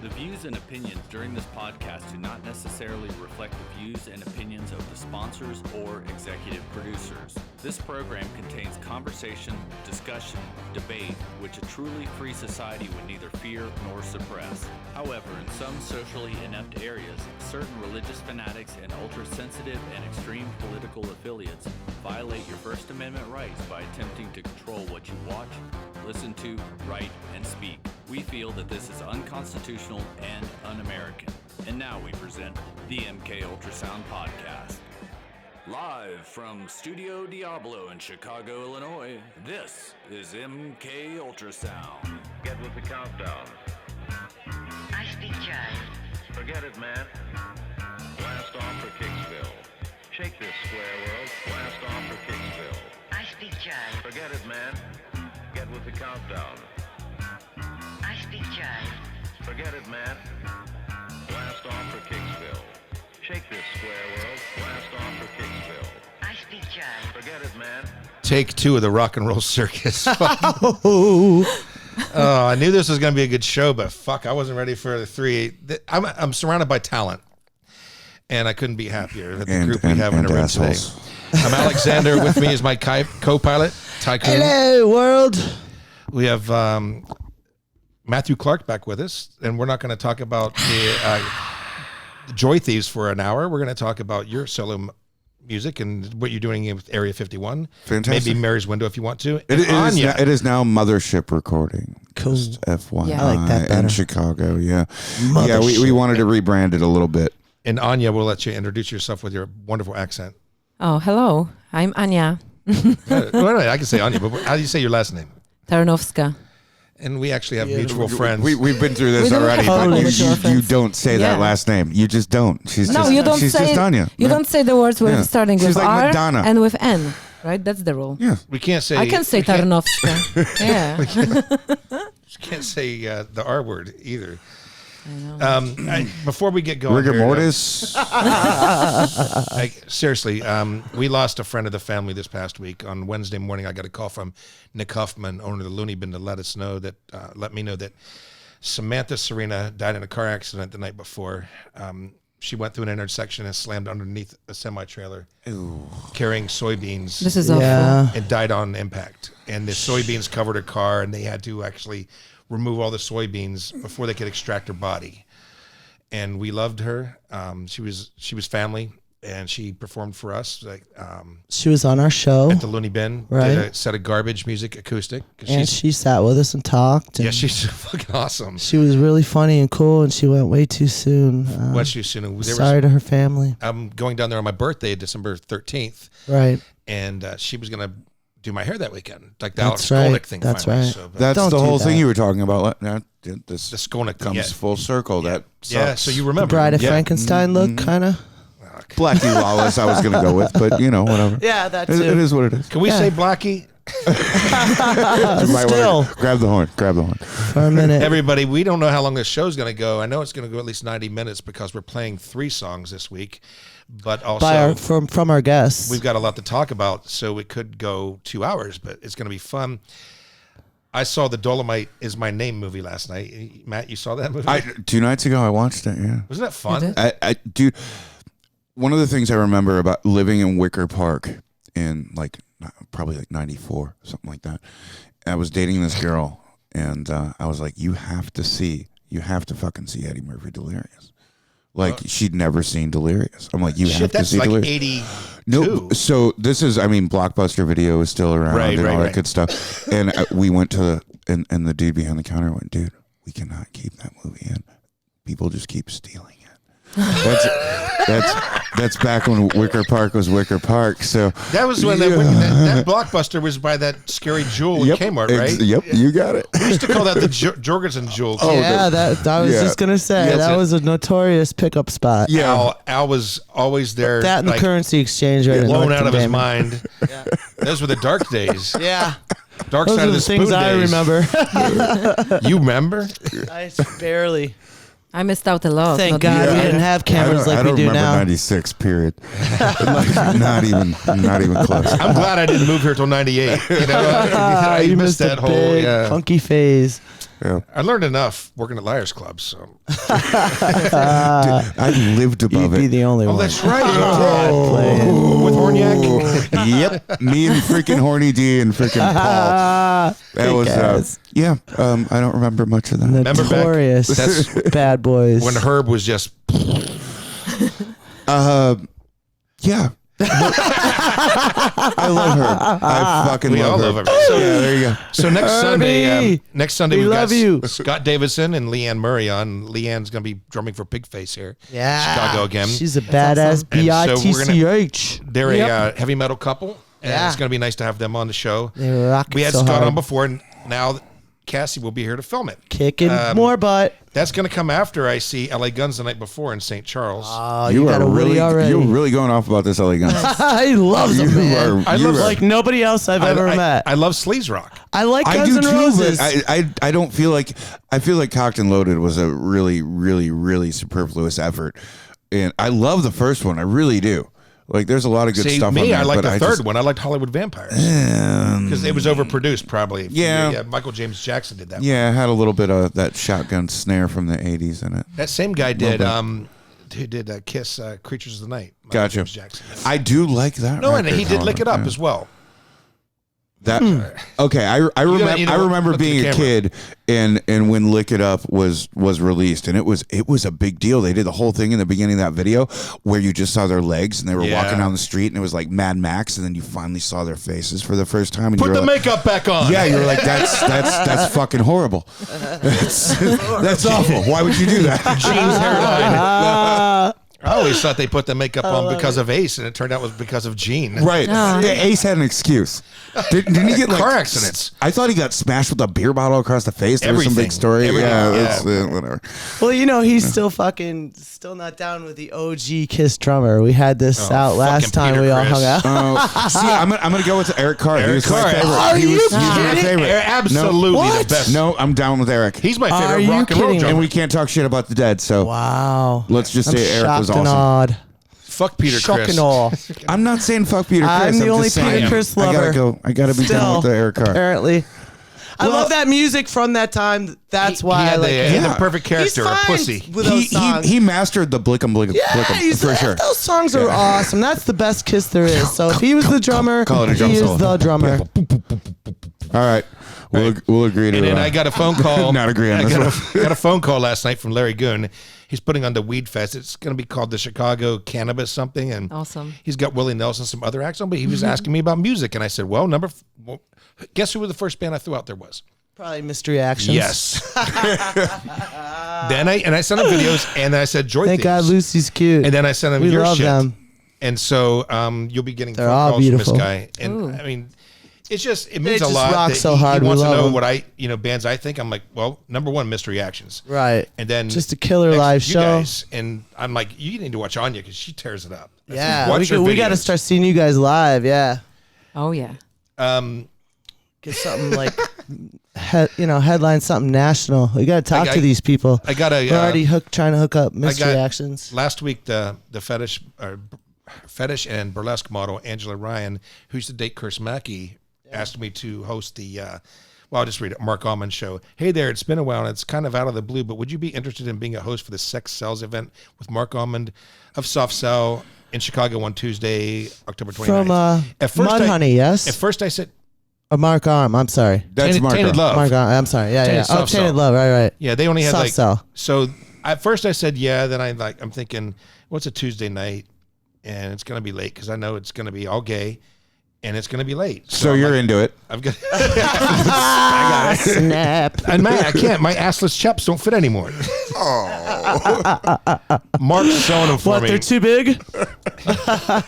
The views and opinions during this podcast do not necessarily reflect the views and opinions of the sponsors or executive producers. This program contains conversation, discussion, debate, which a truly free society would neither fear nor suppress. However, in some socially inept areas, certain religious fanatics and ultra-sensitive and extreme political affiliates violate your First Amendment rights by attempting to control what you watch, listen to, write, and speak. We feel that this is unconstitutional and un-American. And now we present the MKULTRASOUND podcast. Live from Studio Diablo in Chicago, Illinois, this is MKULTRASOUND. Get with the countdown. I speak jive. Forget it, man. Blast off for Kicksville. Shake this square world. Blast off for Kicksville. I speak jive. Forget it, man. Get with the countdown. I speak jive. Forget it, man. Blast off for Kicksville. Shake this square world. Blast off for Kicksville. I speak jive. Forget it, man. Take two of the rock and roll circus. Oh, I knew this was going to be a good show, but fuck, I wasn't ready for the three. I'm surrounded by talent, and I couldn't be happier with the group we have in the room today. I'm Alexander. With me is my co-pilot, Tycoon. Hello, world. We have Matthew Clark back with us, and we're not going to talk about the Joy Thieves for an hour. We're going to talk about your solo music and what you're doing with Area 51. Fantastic. Maybe Mary's Window if you want to. It is now Mothership Recording. Cool. Just FYI. Yeah. I like that better. In Chicago, yeah. Mothership. Yeah, we wanted to rebrand it a little bit. And Ania, we'll let you introduce yourself with your wonderful accent. Oh, hello. I'm Ania Well, I can say Ania, but how do you say your last name? Tarnowska. And we actually have mutual friends. We've been through this We don't already, have but mutual you friends. don't say that Yeah. last name. You just don't. She's No, just, you don't she's say. just Anya. You don't say the words with Yeah. starting She's with like R Madonna. and with N, right? That's the rule. Yeah. We can't say. I can say we can't- Tarnowska. Yeah. We can't say the R word either. I know. Before we get going, Rigor here, mortis. seriously, we lost a friend of the family this past week. On Wednesday morning, I got a call from Nick Huffman, owner of the Looney Bin, to let me know that Samantha Serena died in a car accident the night before. She went through an intersection and slammed underneath a semi-trailer carrying soybeans. This is awful. Yeah. And died on impact. And the soybeans covered her car, and they had to actually remove all the soybeans before they could extract her body. And we loved her. She was family, and she performed for us She was on our show, at the Looney Bin. Right. Did a set of garbage music acoustic. and she sat with us and talked. And yeah, she's fucking awesome. she was really funny and cool, and she went way too soon. What she was soon. Sorry to her family. I'm going down there on my birthday, December 13th, Right. and she was gonna do my hair that weekend, like the That's Alex Skolnick right. thing. That's finally. right. So, but That's Don't the do whole that. thing you were talking about. This the Skolnick comes yeah. full circle. That Yeah, sucks. so you remember Bride of yeah. Frankenstein look, kind of. Blackie Lawless I was going to go with, but whatever. Yeah, that It is what it is. Can we say Blackie? You might Still, wanna grab the horn. for a minute. Everybody, we don't know how long this show's going to go. I know it's going to go at least 90 minutes because we're playing 3 songs this week, but also from our guests. we've got a lot to talk about, so it could go 2 hours, but it's going to be fun. I saw the Dolomite Is My Name movie last night. Matt, you saw that movie? 2 nights ago I watched it, yeah. Wasn't that fun? You did? Dude, one of the things I remember about living in Wicker Park in probably 94, something like that. I was dating this girl, and I was like, you have to fucking see Eddie Murphy Delirious. She'd never seen Delirious. I'm like, you have to That's see like Delirious. 82. No, so this is, Blockbuster Video is still around and all that good stuff. And we went to and the dude behind the counter went, dude, we cannot keep that movie in. People just keep stealing it. That's back when Wicker Park was Wicker Park. So That was when that Blockbuster was by that scary jewel in Kmart, right? Yep, you got it. We used to call that the Jorgensen jewel. yeah, I was just gonna say Yeah, that was a notorious pickup spot. Yeah. Al was always there. That and the currency exchange rate. blown out of his mind. Those were the dark days. Yeah. Dark Those side are of the the spoon things I days. remember. You remember? I barely. I missed out a lot. Thank not God being we here. didn't have cameras I like don't we do remember now. 96, period. not even close. I'm glad I didn't move here till 98. You know, I You missed that whole big, yeah. funky phase. Yeah. I learned enough working at Liars Club. So. I lived You'd above be it. the only one. That's right. Playing. With Horniak. Yep, me and freaking Horny D and freaking Paul. That was I don't remember much of that. Remember back- Notorious. That's Bad boys. when Herb was just. Yeah. I love her. I fucking We all love love her. her. So, Yeah, there you go. So next Sunday, we we've love got you. Scott Davidson and Leanne Murray on. Leanne's going to be drumming for Pigface here. Yeah. Chicago again. She's a badass And so we're B-I-T-C-H. They're a heavy metal couple, and Yeah. it's going to be nice to have them on the show. They rock We had so Scott hard. on before, and now Cassie will be here to film it. Kicking more butt. That's going to come after I see LA Guns the night before in St. Charles. Oh, you got a Woody already. You're really going off about this LA Guns. I love them, man. I love like nobody else I've ever met. I love sleaze rock. I like I Guns do N' too, Roses. but I don't feel like I feel like Cocked and Loaded was a really, really, really superfluous effort, and I love the first one. I really do. Like, there's a lot of good See, stuff. on me, there, I like but the third just- one. I liked Hollywood Vampires because it was overproduced, probably. Yeah. Michael James Jackson did that. Yeah, it had a little bit of that shotgun snare from the '80s in it. That same guy did. Little Who did Kiss Creatures of the Night? Michael Gotcha. James Jackson. I do like that. No, and record, he did Lick It Up however, as well. That okay. I remember. you know, I remember look at being the a camera. kid, and when Lick It Up was released, and it was a big deal. They did the whole thing in the beginning of that video where you just saw their legs, and they were Yeah. walking down the street, and it was like Mad Max, and then you finally saw their faces for the first time. And Put you were the like, makeup back on. yeah, you were like, that's fucking horrible. That's awful. Why would you do that? Jeans hairline. I always thought they put the makeup on because of Ace, and it turned out it was because of Gene. Right. Oh. Yeah, Ace had an excuse. Didn't he get like Car accidents. I thought he got smashed with a beer bottle across the face. There was some Everything. big story. Everything, Yeah, yeah. that's, whatever. Well, you know, he's still not down with the OG Kiss drummer. We had this out last fucking time Peter we all Criss. hung out. See, I'm gonna go with Eric Carr. He Eric was my Carr. favorite. Are he you was my kidding? favorite. Absolutely the What? best. No, I'm down with Eric. He's my Are favorite you rock and roll kidding? drummer. And we can't talk shit about the dead. So Wow. let's just I'm say Eric was shocked and awesome. awed. Fuck Peter Shock Criss. and awe. I'm not saying fuck Peter Criss. I'm the only just saying, Peter Criss I gotta lover. go. I gotta be down Still, with the Eric Carr. apparently. I love that music from that time. That's why he I had like the, it. he had the perfect He's character, a fine pussy. with those songs. He mastered the Blickum yeah, for sure. those songs are awesome. That's the best Kiss there is. So if he was the drummer, Call it a drum he solo. is the drummer. All right, we'll agree to. And then I got a phone call. Not agree on I this got one. got a phone call last night from Larry Goon. He's putting on the Weed Fest. It's going to be called the Chicago Cannabis something, and Awesome. he's got Willie Nelson, some other acts on. But he was asking me about music, and I said, "Well, guess who the first band I threw out there was?" Probably Mystery Actions. Yes. Then I sent him videos, and then I said, "Joy Thank God Thieves." Lucy's cute. And then I sent him we your love shit. them. And so you'll be getting They're phone all calls beautiful. from this guy. And Ooh. I mean, it means They a just lot. rock that so he hard. We wants to love know them. what bands I think. I'm like, well, number one, Mystery Actions. Right. And then Just a killer next, live you show. Guys, and I'm like, you need to watch Anya because she tears it up. Yeah. Watch her We got to videos. start seeing you guys live. Yeah. Oh yeah. Get something like, headline something national. We got to talk I- to these people. I got a We're already trying to hook up Mystery got- Actions. last week. The fetish and burlesque model Angela Ryan, who used to date Chris Mackey, asked me to host the. I'll just read it. Mark Almond show. Hey there, it's been a while and it's kind of out of the blue, but would you be interested in being a host for the Sex Cells event with Mark Almond of Soft Cell in Chicago on Tuesday, October 29th? From Mudhoney, yes? At first I said, Mark Arm, I'm sorry. That's Marco. Tainted Love. Mark Arm, I'm sorry. Yeah, Tainted yeah. Oh, Soft Tainted Cell. Love, right. Yeah, they only had Soft Cell. So at first I said yeah, then I'm thinking, what's a Tuesday night? And it's going to be late because I know it's going to be all gay and it's going to be late. So I'm you're like, into it. I've got I got it. Snap. And man, I can't. My assless chaps don't fit anymore. Mark's sewing them for What, me. they're too big?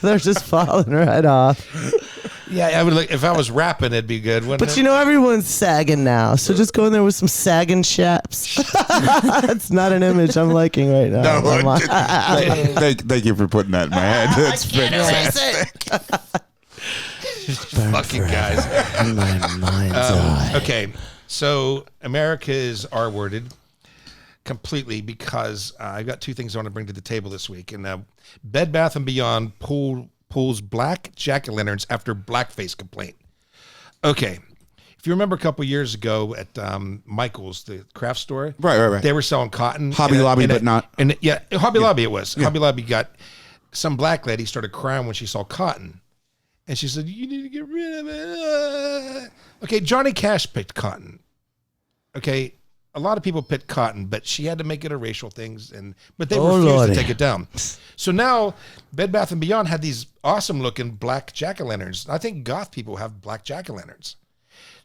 They're just falling right off. Yeah, I would like if I was rapping, it'd be good. Wouldn't But it? you know, everyone's sagging now. So just go in there with some sagging chaps. That's not an image I'm liking right now. No, I'm like- thank you for putting that in my head. That's fantastic. fucking guys. In my mind's eye. Okay, so America is R-worded completely because I've got two things I want to bring to the table this week. And Bed Bath & Beyond pulls black jack-o'-lanterns after blackface complaint. Okay, If you remember a couple years ago at Michael's, the craft store, Right. they were selling cotton. Hobby Lobby, but not. And Hobby Lobby it was. Hobby Lobby got some black lady started crying when she saw cotton, and she said, "You need to get rid of it." Okay, Johnny Cash picked cotton. Okay, a lot of people picked cotton, but she had to make it a racial thing, but they refused to take it down. So now, Bed Bath & Beyond had these awesome-looking black jack-o'-lanterns. I think goth people have black jack-o'-lanterns.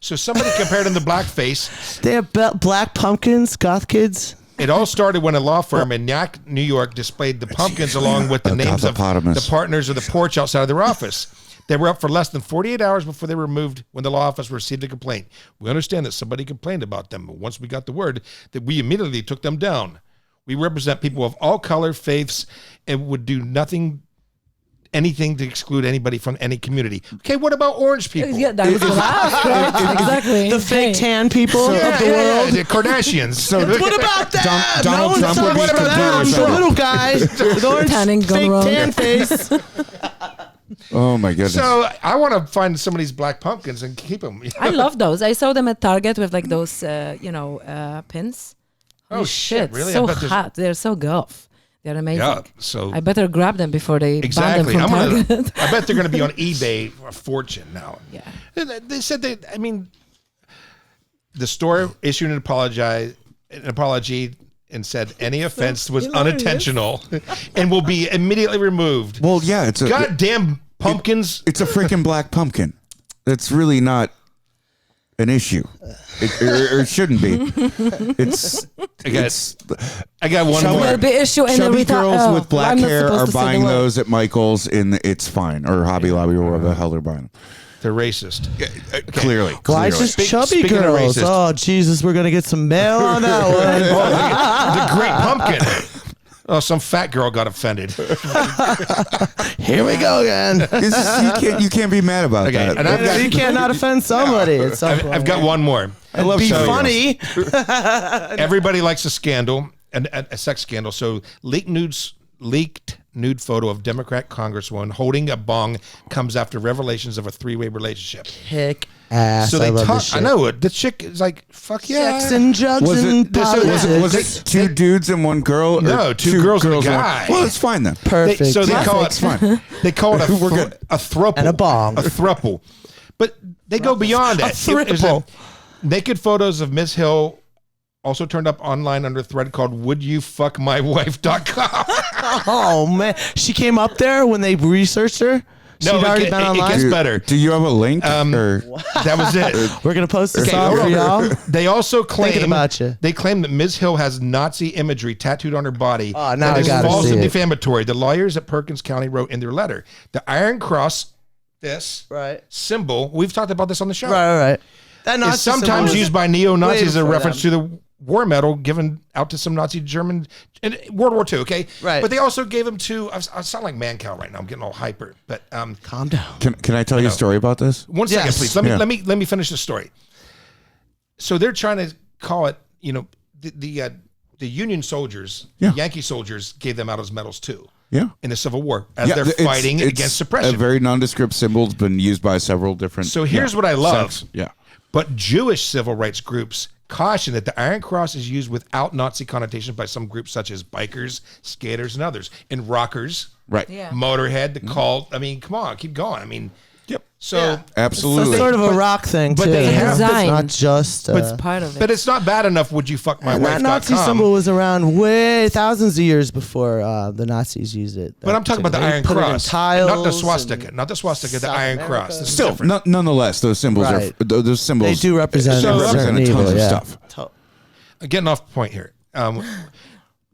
So somebody compared them to blackface. They have black pumpkins, goth kids. It all started when a law firm in Nyack, New York, displayed the pumpkins along with the names of the partners of the porch outside of their office. They were up for less than 48 hours before they were removed when the law office received a complaint. We understand that somebody complained about them, but once we got the word, that we immediately took them down. We represent people of all color, faiths, and would do anything to exclude anybody from any community. Okay, what about orange people? Yeah, that was exactly. The fake tan people of the world. The Kardashians. So what about that? Donald Trump would be what about them? confused. The little guy, the orange Tanning gone fake wrong. tan face. Oh my goodness. So I want to find some of these black pumpkins and keep them. I love those. I saw them at Target with like those, pins. Oh, Holy shit, really? I So bet there's- hot. They're so guff. They're amazing. Yeah, so I better grab them before they exactly. ban them from Target. I bet they're going to be on eBay for a fortune now. Yeah. They said the store issued an apology and said any offense was hilarious. unintentional and will be immediately removed. Well, yeah, it's a goddamn pumpkins. It's a freaking black pumpkin. That's really not an issue. It shouldn't be. I got one Will more. be issue in Chubby the girls with black I'm not hair supposed are to say the buying word. those at Michael's, and it's fine, or Hobby Lobby, or wherever the hell they're buying them. They're racist. Clearly. Why just chubby Speaking of girls? racist. Oh, Jesus, we're going to get some mail on that one. The great pumpkin. Oh, some fat girl got offended. Here we go again. You can't be mad about that. And I've got, You can't not offend somebody. At some point. I've got one more. I love Be chubby funny. Everybody likes a scandal, and a sex scandal. So leaked nude photo of Democrat Congresswoman holding a bong comes after revelations of a three-way relationship. Kick ass. So they I love talk. this shit. I know it. The chick is like, "Fuck yeah." Sex and drugs and politics. Was it two dudes and one girl? Or No, two girls and a guy. Well, it's fine then. Perfect. So they call it. fine. They call it We're good. a throuple And a bong. A throuple, but they go beyond it. There's throuple. naked photos of Ms. Hill. Also turned up online under a thread called wouldyouffuckmywife.com. Oh, man. She came up there when they researched her? She'd already been it online? gets better. Do you have a link? Or? That was it. We're going to post this Okay, off hold for on. y'all. They also claim Thinking about you. They claim that Ms. Hill has Nazi imagery tattooed on her body. Oh, now that I is gotta false see and it. defamatory. The lawyers at Perkins County wrote in their letter, the Iron Cross, this Right. symbol, we've talked about this on the show, Right. That is Nazi sometimes symbol used by neo-Nazis as a Waiting for reference them. to the war medal given out to some Nazi German in World War II, okay? Right. But they also gave them to, I sound like Man-Cow right now, I'm getting all hyper, but Calm down. Can I tell you a story about this? one second, Yes. please. Yeah. Let me finish the story. So they're trying to call it, the Union soldiers, Yeah. Yankee soldiers gave them out as medals too Yeah. in the Civil War as Yeah, they're fighting against suppression. A very nondescript symbol. It's been used by several different. So here's what I love. sects. Yeah. But Jewish civil rights groups caution that the Iron Cross is used without Nazi connotations by some groups such as bikers, skaters, and others. And rockers, Right. Yeah. Motorhead, the Cult. I mean, come on, keep going. I mean, Yep. so Absolutely. It's sort of a rock thing, but too. they have It's design. not just... It's part of it. but it's not bad enough. Would you fuck my and that Nazi symbol was around way thousands of years before the Nazis used it. But I'm talking about the They Iron put it in Cross, tiles not the and- swastika, the South Iron America. Cross. This is Still, different. nonetheless, those symbols Right. are those symbols. They do represent So- a certain represent evil, tons of yeah. stuff. Getting off point here.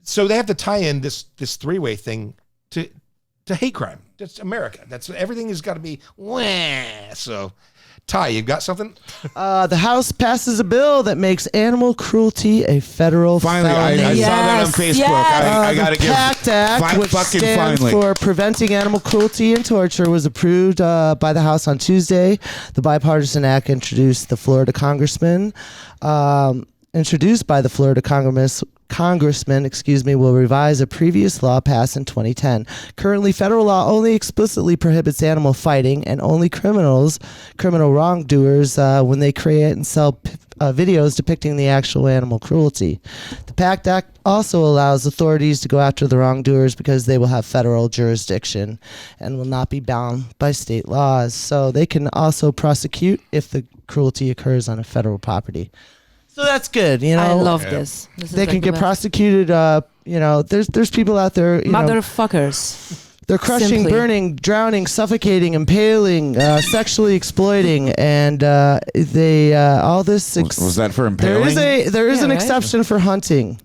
So they have to tie in this three-way thing to hate crime. That's America. That's everything has got to be wah. So, Ty, you got something? The House passes a bill that makes animal cruelty a federal Finally, I felony. saw that on Yes, Facebook. yes. I got to the give PACT Act, which fucking stands finally. for Preventing Animal Cruelty and Torture, was approved by the House on Tuesday. The bipartisan act introduced by the Florida congressman, will revise a previous law passed in 2010. Currently, federal law only explicitly prohibits animal fighting, and only criminal wrongdoers when they create and sell videos depicting the actual animal cruelty. The PACT Act also allows authorities to go after the wrongdoers because they will have federal jurisdiction and will not be bound by state laws. So they can also prosecute if the cruelty occurs on a federal property. So that's good, you know. I love this. This is They like can the get best. prosecuted. There's people out there. Motherfuckers. They're crushing, Simply. burning, drowning, suffocating, impaling, sexually exploiting, and they all this. Was that for impaling? There is Yeah, an right? exception for hunting,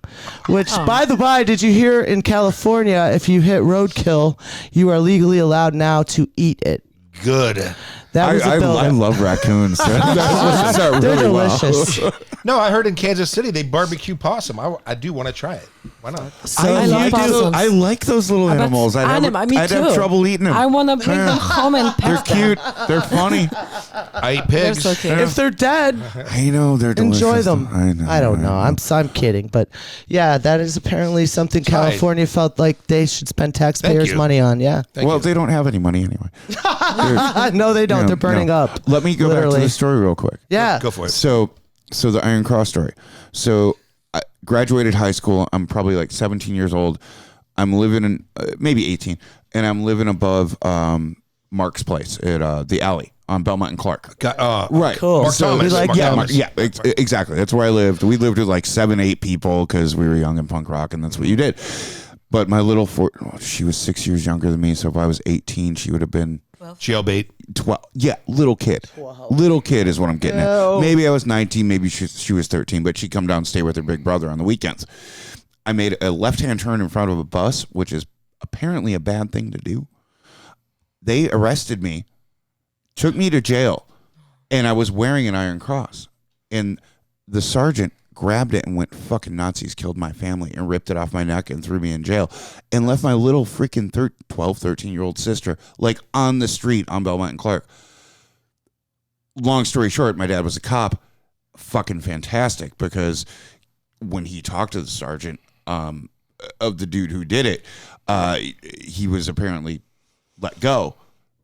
which, by the by, did you hear in California? If you hit roadkill, you are legally allowed now to eat it. Good. That was a bill. I love raccoons. They're They're really well. delicious. No, I heard in Kansas City they barbecue possum. I do want to try it. Why not? So I love you do- possums. I like those little But animals. me I'd too. have trouble eating them. I want to make them home and They're pet them. cute. They're funny. I eat They're pigs. so cute. If they're dead, I know they're delicious. enjoy them. I don't know. I'm kidding, but yeah, that is apparently something California felt like they should spend taxpayers' you. money on. Yeah. Well, they don't have any money anyway. No, they don't. No, They're burning no. up. Let me go back Literally. to the story real quick. Yeah. Go for it. So the Iron Cross story. So I graduated high school. I'm probably like 17 years old. I'm living in maybe 18, and I'm living above Mark's place at the alley on Belmont and Clark. Right. Cool. Mark Thomas. We like Mark Yeah, Thomas. exactly. That's where I lived. We lived with like 7-8 people because we were young and punk rock, and that's what you did. But my little she was 6 years younger than me, so if I was 18, she would have been Jailbait. 12. Yeah, little kid. Little kid is what I'm getting at. Maybe I was 19, maybe she was 13, but she'd come down and stay with her big brother on the weekends. I made a left-hand turn in front of a bus, which is apparently a bad thing to do. They arrested me, took me to jail, and I was wearing an Iron Cross. And the sergeant grabbed it and went, fucking Nazis killed my family, and ripped it off my neck and threw me in jail and left my little freaking 12, 13-year-old sister like on the street on Belmont and Clark. Long story short, my dad was a cop. Fucking fantastic, because when he talked to the sergeant of the dude who did it, he was apparently let go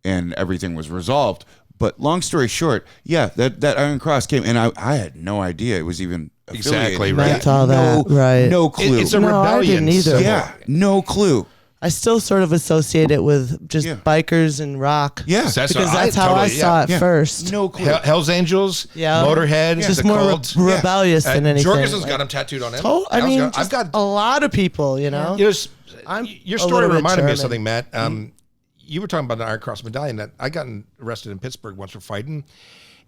and everything was resolved. But long story short, yeah, that Iron Cross came, and I had no idea it was even affiliated. Exactly, right. Meant all that, right. No clue. It's a No, I rebellion. didn't either. Yeah, no clue. I still sort of associate it with just Yeah. bikers and rock. Yeah. That's Because what that's how I totally- saw it yeah. first. No clue. Hell's Angels, Yeah. Motorhead, Just the more Cult. rebellious than anything. Jorgensen's got him tattooed on him. I mean, I've just got a lot of people, you know. You know, I'm your a story little bit reminded me of German. something, Matt. You were talking about the Iron Cross medallion. That I got arrested in Pittsburgh once for fighting,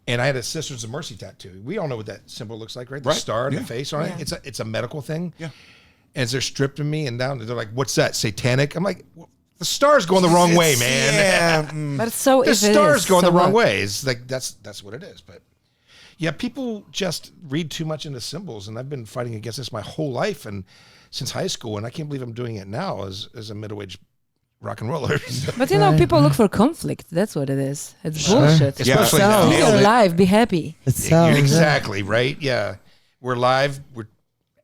and I had a Sisters of Mercy tattoo. We all know what that symbol looks like, right? The Right. star and Yeah. the face on it. It's a medical thing. Yeah. And as they're stripping me and down, they're like, "What's that? Satanic?" I'm like, well, "The star's going the wrong way, man. Yeah. But so The if it star's is, going so the wrong what? way." It's like that's what it is. But yeah, people just read too much into symbols, and I've been fighting against this my whole life and since high school, and I can't believe I'm doing it now as a middle-aged rock and roller. But you know, people look for conflict. That's what it is. It's bullshit. Yeah. Especially So- now. Be Nailed it. alive. Be happy. It sounds Exactly, right? Yeah. We're live. We're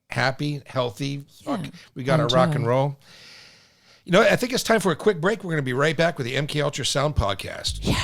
happy, healthy. Fuck. Yeah. We got our rock and Enjoy. roll. You know, I think it's time for a quick break. We're going to be right back with the MKUltraSound podcast. Yeah.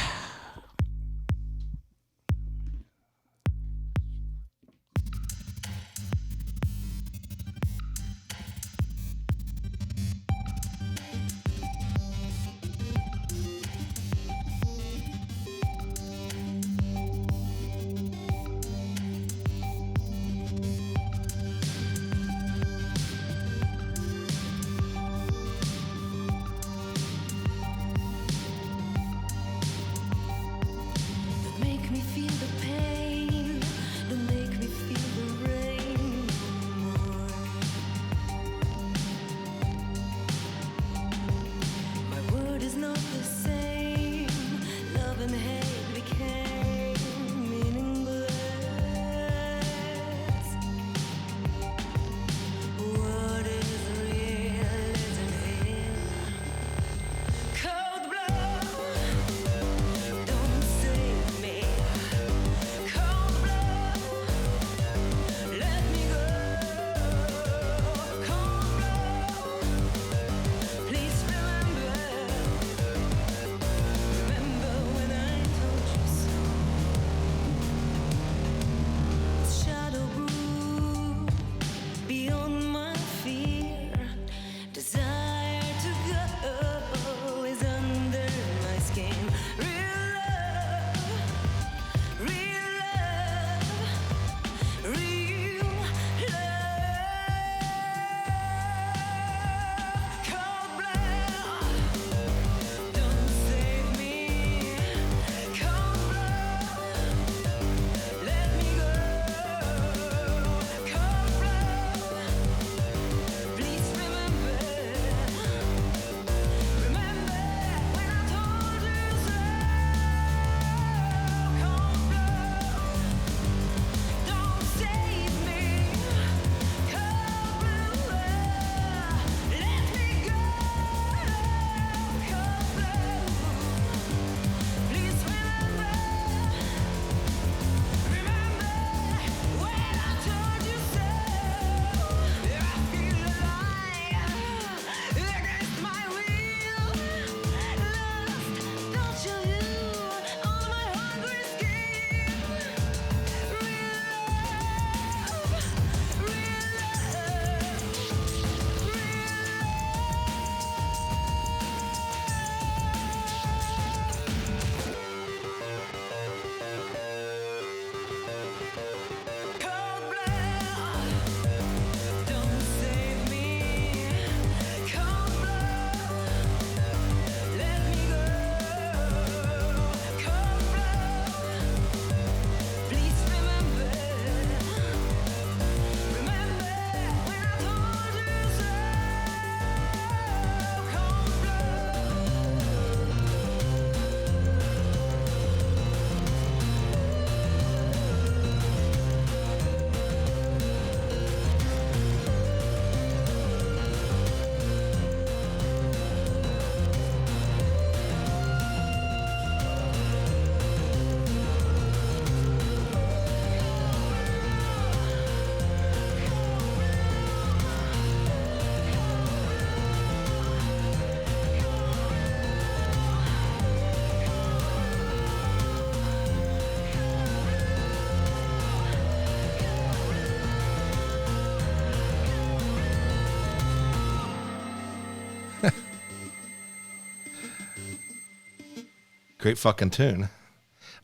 Great fucking tune.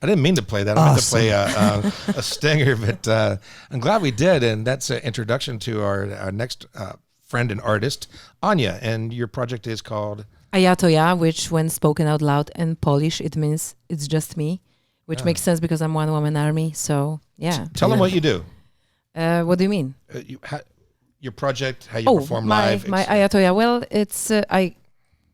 I didn't mean to play that. I meant to play a stinger, but I'm glad we did. And that's an introduction to our next friend and artist, Ania. And your project is called? Toyah, which when spoken out loud in Polish, it means it's just me, which makes sense because I'm one-woman army. So, yeah. Tell them what you do. What do you mean? Your project, how you perform live. My Toyah. Well, it's I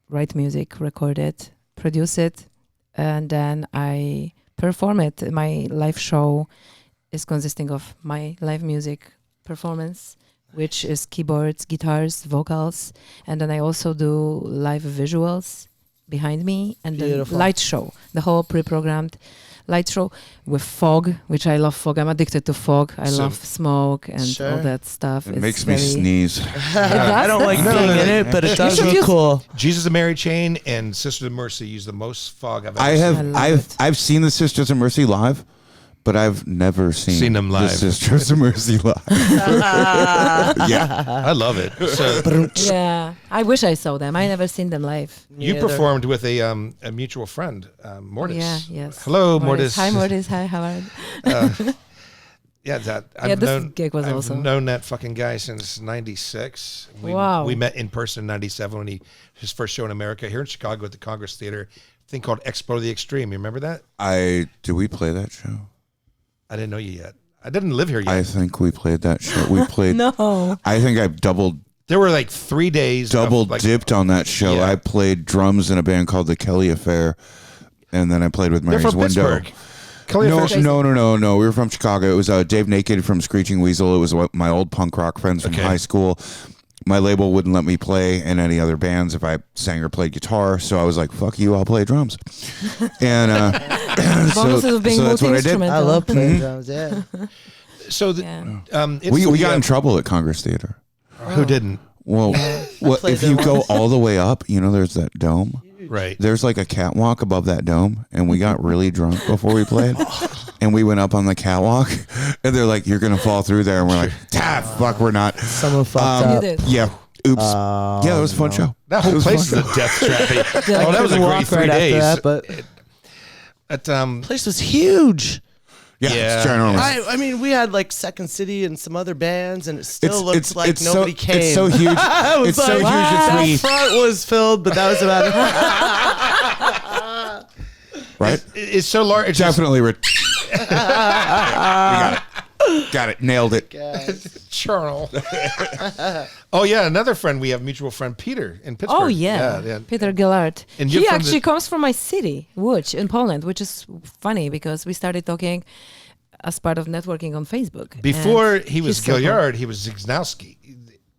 write music, record it, produce it, and then I perform it. My live show is consisting of my live music performance, which is keyboards, guitars, vocals, and then I also do live visuals behind me, and then light show, the whole pre-programmed light show with fog, which I love fog. I'm addicted to fog. I love smoke and all that stuff. It makes me sneeze. I don't like being in it, but it does look cool. Jesus of Mary Chain and Sisters of Mercy use the most fog I've ever seen. I've seen the Sisters of Mercy live, but I've never seen them live. The Sisters of Mercy live. Yeah, I love it. So yeah, I wish I saw them. I never seen them live. You performed with a mutual friend, Mortis. Yeah, yes. Hello, Mortis. Hi, Mortis. Hi, Howard. I've gig was awesome. known that fucking guy since '96. Wow. We met in person in '97 when his first show in America here in Chicago at the Congress Theater. Thing called Expo the Extreme. You remember that? Do we play that show? I didn't know you yet. I didn't live here yet. I think we played that show. We played. No. I think I've There were like 3 days. dipped on that show. Yeah. I played drums in a band called the Kelly Affair, and then I played with Mary's They're from Window. Pittsburgh. Kelly Affair's- No. We were from Chicago. It was Dave Naked from Screeching Weasel. It was my old punk rock friends from high school. My label wouldn't let me play in any other bands if I sang or played guitar, so I was like, "Fuck you, I'll play drums." And Bonuses of being so that's what I did. multi-instrumental. I love playing drums. Yeah. So We got in trouble at Congress Theater. Who didn't? Well, if you go all the way up, there's that dome. Right. There's like a catwalk above that dome, and we got really drunk before we played. And we went up on the catwalk, and they're like, "You're gonna fall through there," and we're like, fuck, we're not." Someone fucked up. You did. Yeah. Oops. Yeah, it was a fun show. That whole place is a death trap. Oh, that was a great 3 days. But place was huge. Yeah, Yeah. it's ginormous. I mean, we had like Second City and some other bands, and it still looks like nobody came. It's so huge. It's so huge. The front was filled, but that was about it. Right? It's so large. It's Definitely. We got it. Nailed it. Charles. Oh yeah, another friend we have, mutual friend Peter in Pittsburgh. Oh yeah, Peter Gillard. And you're he from actually comes from my city, Łódź, in Poland, which is funny because we started talking as part of networking on Facebook. Before And he was he's from Gilliard, he was Zignowski.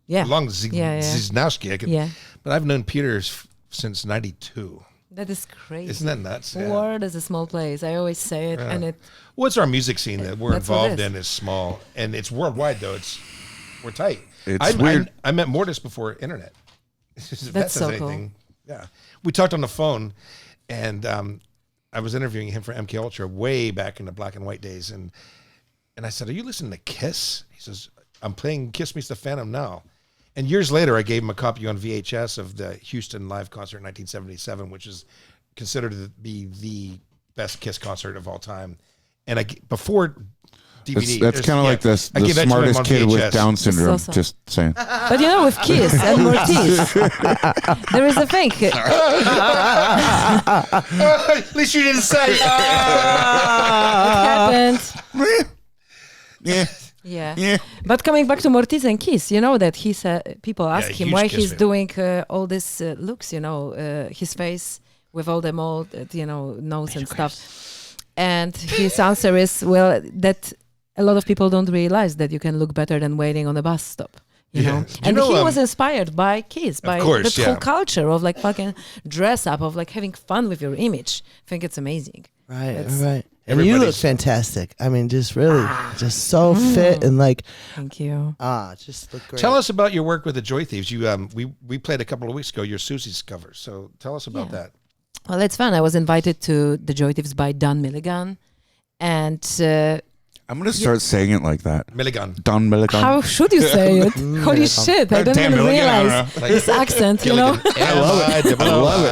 Yeah. Long Yeah. Zignowski. Yeah. But I've known Peter since '92. That is crazy. Isn't that nuts? Yeah. Ward is a small place. I always say it, and it. What's our music scene that we're That's what it involved is. in is small, and it's worldwide though. We're tight. It's weird. I met Mortis before internet. That's so cool. Yeah, we talked on the phone, and I was interviewing him for MKUltra way back in the black and white days, and I said, "Are you listening to Kiss?" He says, "I'm playing Kiss Meets the Phantom now." And years later, I gave him a copy on VHS of the Houston live concert in 1977, which is considered to be the best Kiss concert of all time. And before DVD, That's kind of like the I gave that to him smartest on kid with VHS. Down syndrome. awesome. Just saying. But with Kiss and Mortis, there is a thing. At least you didn't say. It happened. Yeah. Yeah. But coming back to Mortis and Kiss, that he said people ask him huge why Kiss he's fan. doing all this looks, his face with all the mold, nose and stuff. And his answer is, well, that a lot of people don't realize that you can look better than waiting on a bus stop. You know, Do you and know, he was inspired by Kiss, by course, the whole culture of like fucking dress up, of like having fun with your image. I think it's amazing. Right. That's- Right. And you look Everybody's- fantastic. I mean, just really, just so fit and like, Thank you. just look great. Tell us about your work with the Joy Thieves. You we played a couple of weeks ago your Susie's cover. So tell us about that. Well, it's fun. I was invited to the Joy Thieves by Don Milligan, and I'm gonna start saying it like that. Milligan. Don Milligan. How should you say it? Holy shit! I don't Damn, even Milligan, I realize don't this accent. You know. I love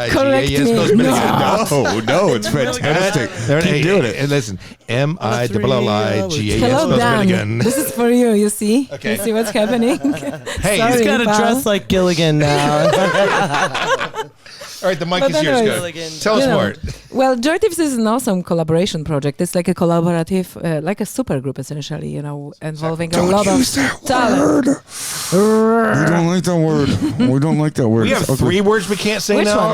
it. Correct me. No, it's fantastic. Keep doing it. And listen, M-I-L-L-I-G-A-N Hello, spells Dan. Milligan. This is for you. You see? Okay. You see what's happening? Hey, Sorry, He's got to pal. dress like Gilligan now. all right, the mic But is yours. anyways, Go. Tell us you know, more. Well, Joy Tips is an awesome collaboration project. It's like a collaborative, like a super group essentially, you know, involving a lot of talent. We don't like that word. We don't like that word. We have 3 words we can't say Which now.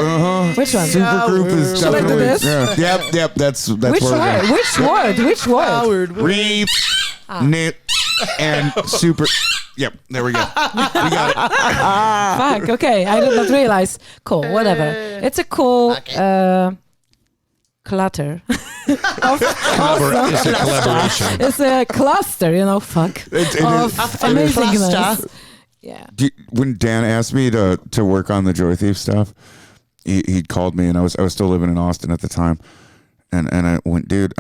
one? Which one? Super group is Shall I do definitely. this? Yep. That's Which where we're word? going. Which word? Which word? Reap, knit, and super. Yep, there we go. We got it. Fuck. Okay, I did not realize. Cool. Whatever. It's a cool clutter. It's a collaboration. It's a cluster. You know. Fuck. Of amazingness. Yeah. When Dan asked me to work on the Joy Thief stuff, he called me, and I was still living in Austin at the time, and I went, dude,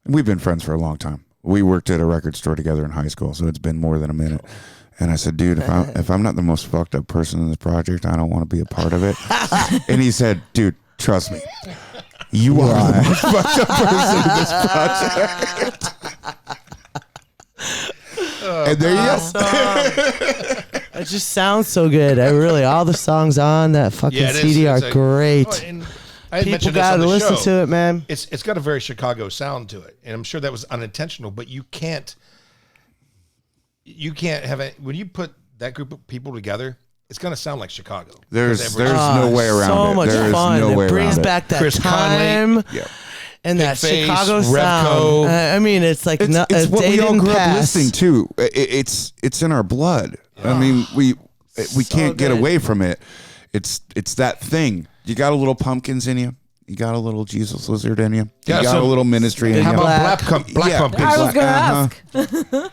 we've been friends for a long time. We worked at a record store together in high school, so it's been more than a minute. And I said, dude, if I'm not the most fucked up person in this project, I don't want to be a part of it. And he said, dude, trust me, you are the most fucked up person in this project. And there you go. It just sounds so good. All the songs on that fucking CD are great. Oh, and I had People mentioned this got on to the listen show. to it, man. It's got a very Chicago sound to it, and I'm sure that was unintentional. But you can't have it when you put that group of people together. It's going to sound like Chicago. There's no way around so it. much There is fun. no way It brings around back that Chris time Conley. Yeah. and that Face, Chicago Revco. sound. I mean, it's like It's a what day we all didn't grew up pass. listening to. It's in our blood. I mean, we can't get good. away from it. It's that thing. You got a little pumpkins in you. You got a little Jesus lizard in you. Yeah, You got so a little ministry in How you. about black Yeah. pumpkins? I was gonna Uh-huh. ask.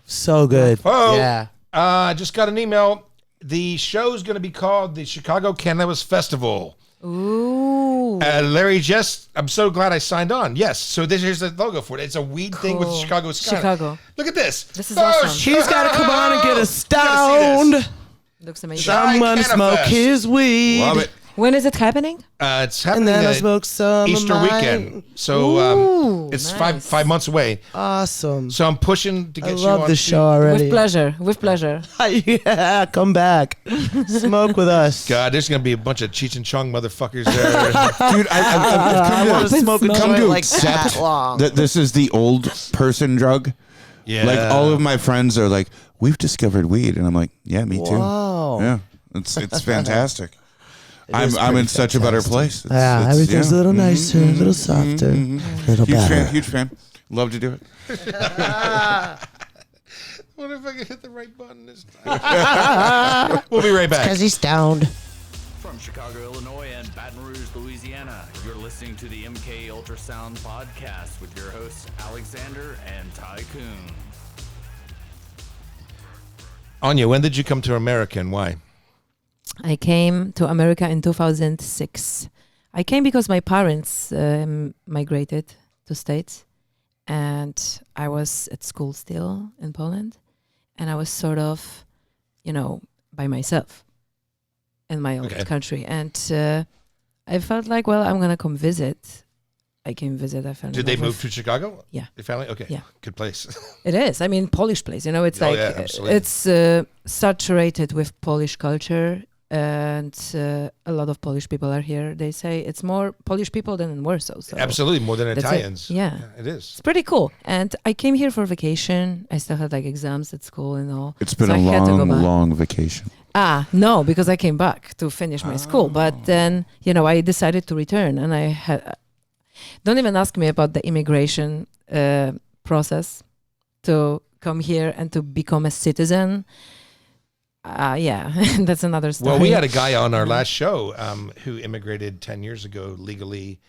So good. Oh, Yeah. I just got an email. The show's going to be called the Chicago Cannabis Festival. Ooh. Larry Jess, I'm so glad I signed on. Yes, so here's the logo for it. It's a weed thing with Cool. Chicago sky. Chicago. Look at this. This is awesome. He's got to come on and get us You gotta see this. stoned. Looks amazing. Someone Cannabis. smoke his weed. Love it. When is it happening? It's And happening then I at smoke some Easter of mine. weekend. So Ooh, it's nice. five months away. Awesome. So I'm pushing to I get you love on the to- show already. With pleasure. With pleasure. Yeah, come back. Smoke with us. God, there's going to be a bunch of Cheech and Chong motherfuckers there. Dude, I've I want to smoke a Come joint to like accept that long. that this is the old person drug. Yeah. Like all of my friends are like, we've discovered weed, and I'm like, yeah, me too. Wow. Yeah, it's fantastic. is I'm in pretty such a better place. Yeah, everything's a little nicer, a little softer, a little better. Huge fan. Love to do it. I wonder if I can hit the right button this time. We'll be right back. Because he's stoned. From Chicago, Illinois and Baton Rouge, Louisiana, you're listening to the MK Ultrasound podcast with your hosts Alexander and Tycoon. Anya, when did you come to America and why? I came to America in 2006. I came because my parents migrated to States, and I was at school still in Poland, and I was sort of, by myself in my own country. And I felt like, well, I'm going to come visit. I came visit. I fell in Did they love move with- to Chicago? Yeah. Your family? Okay. Yeah. Good place. It is. I mean, Polish place. It's Oh, like yeah, absolutely. it's saturated with Polish culture, and a lot of Polish people are here. They say it's more Polish people than in Warsaw. So Absolutely, more than that's it. Italians. Yeah. It is. it's pretty cool. And I came here for vacation. I still had like exams at school and all. It's been So a I had to go long, back. long vacation. No, because I came back to finish my school. But then, I decided to return, and I had. Don't even ask me about the immigration process to come here and to become a citizen. Yeah, that's another story. Well, we had a guy on our last show who immigrated 10 years ago legally,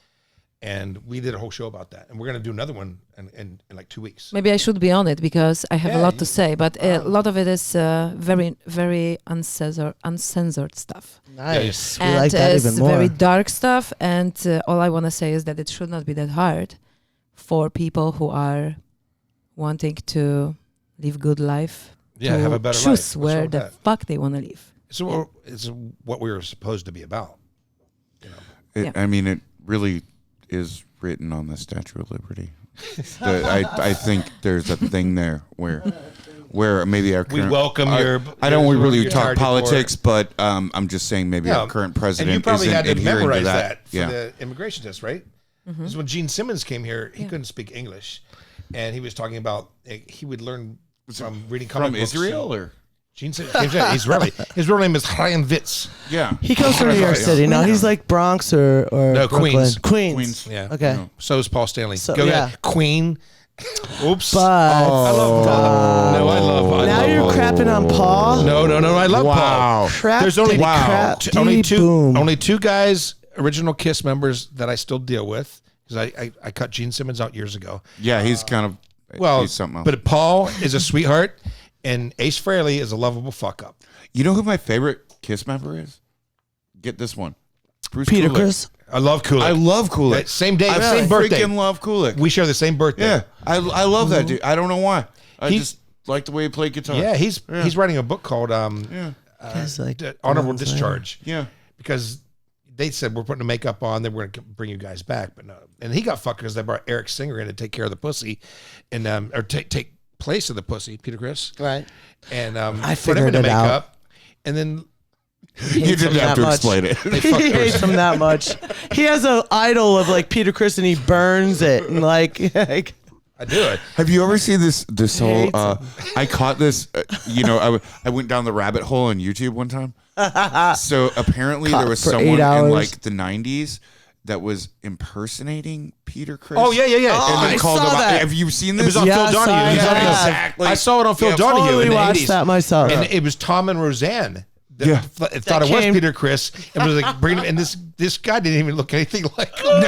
and we did a whole show about that. And we're going to do another one in like 2 weeks. Maybe I should be on it because I have a Yeah, lot to say, but a lot of it is very, very uncensored stuff. Nice. We And like that it's even more. very dark stuff. And all I want to say is that it should not be that hard for people who are wanting to live good life. Yeah, to have a better life. choose What's wrong where with the that? fuck they want to live. So it's what we were supposed to be about. I mean, it really is written on the Statue of Liberty. I think there's a thing there where maybe our current, welcome your. I don't really your talk charge politics, but I'm just saying maybe our current president and you probably isn't had to adhering memorize to that for yeah. the immigration test, right? Because when Gene Simmons came here, he couldn't speak English, and he was talking about he would learn from reading comic From books. Israel or Gene Simmons, Israeli. His real name is Chaim Witz. yeah. He comes from New York City. No, he's like Bronx or No, Brooklyn. Queens. Queens. Yeah. Okay. So is Paul Stanley. So, Go yeah. ahead. Queen. Oops. But I love Paul. No, I love. now love you're Paul. crapping on Paul. No. I love Paul. Crap. There's only crap. only Boom. only two guys, original Kiss members that I still deal with because I cut Gene Simmons out years ago. Yeah, he's kind of he's something else. But Paul is a sweetheart, and Ace Frehley is a lovable fuck up. You know who my favorite Kiss member is? Get this one. Bruce Peter Kulick. Chris. I love Kulick. I love Kulick. Same day, I same birthday. freaking love Kulick. We share the same birthday. Yeah, I love that dude. I don't know why. I He- just like the way he played guitar. Yeah, he's writing a book called Guys like Honorable Bronze Discharge. Yeah. Because they said we're putting the makeup on, then we're going to bring you guys back, but no. And he got fucked because they brought Eric Singer in to take care of the pussy, and or take place of the pussy, Peter Chris. Right. And I put him in figured the it out. makeup, and then You didn't have to explain it. He hates him that much. He has an idol of like Peter Chris, and he burns it and like I do it. Have you ever seen this whole? Hates I caught this. I went down the rabbit hole on YouTube one time. So apparently Caught there was for 8 someone hours. in like the '90s that was impersonating Peter Chris. Oh yeah. Oh, And I then called saw him. that. Have you seen It this? was on Yes, Phil Donahue. I It was on- have. Exactly. I saw it on Phil Yeah, Donahue totally in the watched 80s. that myself. And it was Tom and Roseanne. That Yeah. thought it was came- Peter Chris and was like bringing him. And this guy didn't even look anything like him.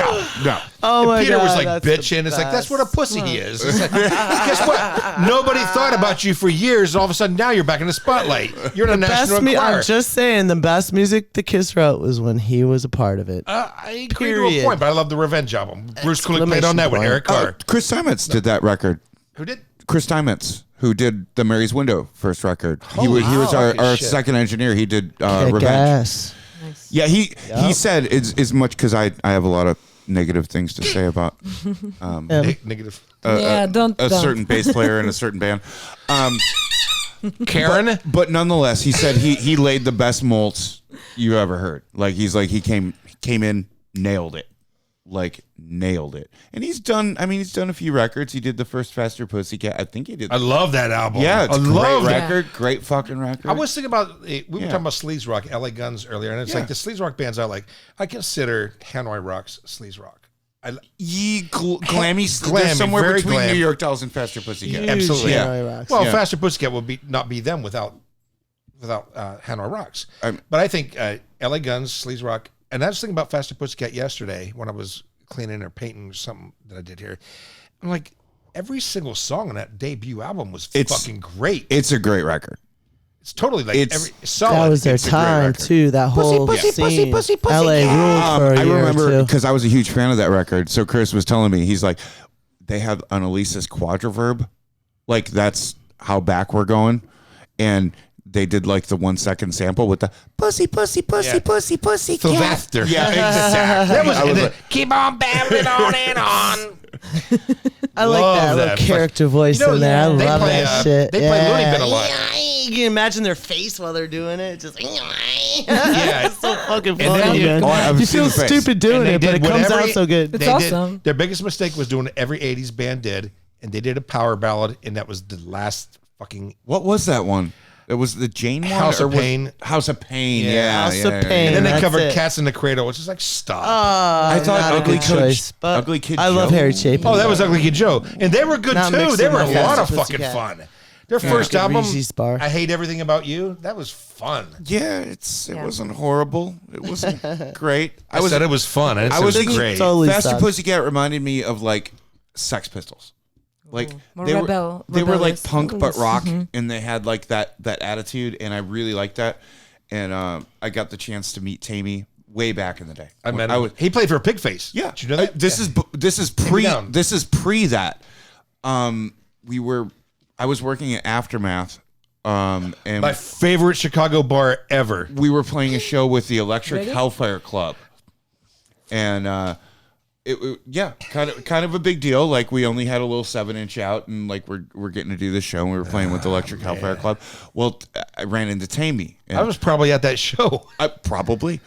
No. Oh And my Peter God, was like that's the bitching. It's like that's what a best. pussy he is. It's like, guess what? Nobody thought about you for years. And all of a sudden now you're back in the spotlight. You're in a national choir. I'm just saying, the best music the Kiss wrote was when he was a part of it. I agree to a Period. point, but I love the Revenge album. Bruce Kulick played on that with point. Eric Carr. Chris Steinmetz did that record. Who did? Chris Steinmetz, who did the Mary's Window first record. He Holy was our fucking shit. second engineer. He did Revenge. Kick-ass. Nice. Yeah, he said as much because I have a lot of negative things to say about Negative. Don't. certain bass player in a certain band. Karen? But nonetheless, he said he laid the best molts you ever heard. Like he came in, nailed it. And he's done a few records. He did the first Faster Pussycat. I think he did. I love that album. Yeah, it's I a love great that. record. Great fucking record. I was thinking about we were Yeah. talking about sleaze rock, LA Guns earlier, and it's Yeah. like the sleaze rock bands I like. I consider Hanoi Rocks sleaze rock. Glammy, Glammy, somewhere very between glam. New York Dolls and Faster Pussycat. Huge Absolutely. Hanoi Rocks. Well, Yeah. Faster Pussycat would not be them without Hanoi Rocks. I'm- But I think LA Guns, sleaze rock, and I was thinking about Faster Pussycat yesterday when I was cleaning or painting something that I did here. I'm like, every single song on that debut album was fucking great. It's a great record. It's totally like it's- every solid. That was their It's a great time record. too. That whole scene. LA ruled for a I year remember or two. because I was a huge fan of that record. So Chris was telling me, he's like, they have an Elisa's quadriverb, like that's how back we're going, and they did like the 1 second sample with the pussy, pussy, pussy, Yeah. pussy, pussy, cat. Sylvester. Yeah, exactly. That was, I was and then, like, keep on babbling on and on. I like Love that little that. character voice You know, in there. I they love play, that shit. they play Looney Bin a lot. You can imagine their face while they're doing it. Just Yeah. it's so fucking then funny, you- man. Oh, I've You seen feel the face. stupid doing And they it, but did it comes whatever out so good. It's They awesome. Their biggest mistake was doing what every 80s band did, and they did a power ballad, and that was the last fucking what was that one? It was the Jane one? House or of was- Pain. House of Pain. Yeah. Yeah. House of yeah, Pain. And then they That's covered it. Cats in the Cradle, which is like, stop. I thought not a Ugly good Kid- choice, but Ugly Kid I love Joe. Harry Chapin. Oh, that was Ugly Kid Joe. And they were good Not too. They mixing were a my lot of Faster fucking Pussycat. fun. Their first Good album, Reese's Bar. I Hate Everything About You, that was fun. Yeah, it wasn't horrible. It wasn't great. I said it was fun. I didn't say was it was thinking great. totally Faster sucked. Pussycat reminded me of like Sex Pistols. Like More they rebel- were like rebellious. punk but Rebellious. rock, and they had like that attitude, and I really liked that. And I got the chance to meet Tammy way back in the day. I met I him. was, He played for Pigface. yeah. Did you know that? This is pre down. that. I was working at Aftermath, and My favorite Chicago bar ever. we were playing a show with the Electric Hellfire Club, and kind of a big deal. Like we only had a little 7-inch out, and like we're getting to do this show, and we were playing with the Electric Hellfire Club. Well, I ran into Tammy. And I was probably at that show. probably.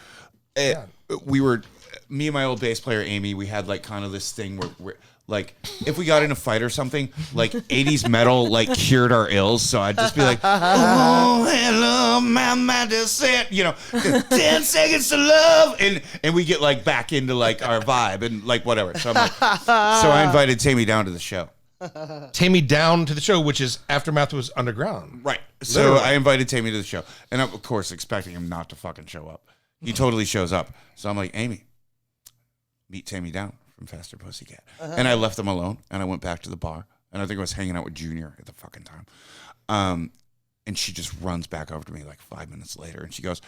We were, me and my old bass player Amy. We had like kind of this thing where we're like, if we got in a fight or something, like 80s metal like cured our ills. So I'd just be like, oh, hello, my descent, 10 seconds to love, and we get like back into like our vibe and like whatever. So I'm like, so I invited Tammy down to the show. Tammy down to the show, which is Aftermath was underground. Right. So Literally. I invited Tammy to the show, and I'm of course expecting him not to fucking show up. He totally shows up. So I'm like, Amy, meet Tammy down from Faster Pussycat. And I left them alone, and I went back to the bar, and I think I was hanging out with Junior at the fucking time. And she just runs back over to me like 5 minutes later, and she goes,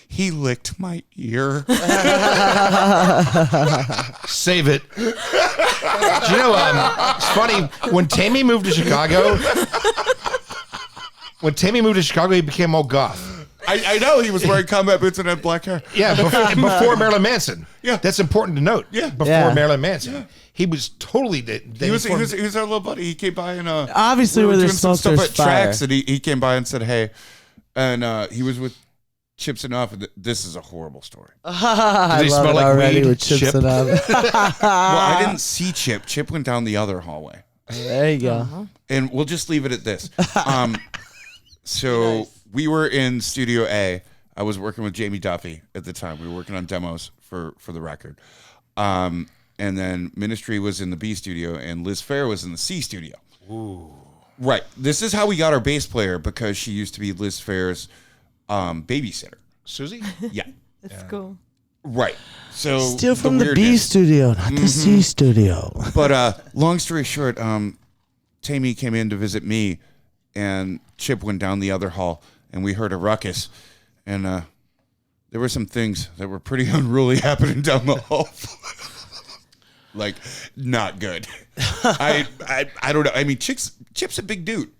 he licked my ear. Save it. Do you know, it's funny, when Tammy moved to Chicago, he became all goth. I know he was wearing combat boots and had black hair. Yeah, before Marilyn Manson. Yeah. That's important to note. Yeah. Before Marilyn Manson. He was totally... He was our little buddy. He came by and... Obviously, we where were there's doing some smoke, stuff there's at fire. Tracks, and he came by and said, hey. And he was with Chips and Up. And this is a horrible story. I they love smell it like already weed, with chips Chip? and up. Well, I didn't see Chip. Chip went down the other hallway. There you go. And we'll just leave it at this. So we were in Studio A. I was working with Jamie Duffy at the time. We were working on demos for the record. And then Ministry was in the B studio, and Liz Fair was in the C studio. Ooh. Right. This is how we got our bass player, because she used to be Liz Fair's babysitter. Susie? Yeah. That's cool. Right. So Still from the B weirdness. studio, not the C studio. But long story short, Tammy came in to visit me, and Chip went down the other hall, and we heard a ruckus, and there were some things that were pretty unruly happening down the hall. Like, not good. I don't know. I mean, Chip's a big dude.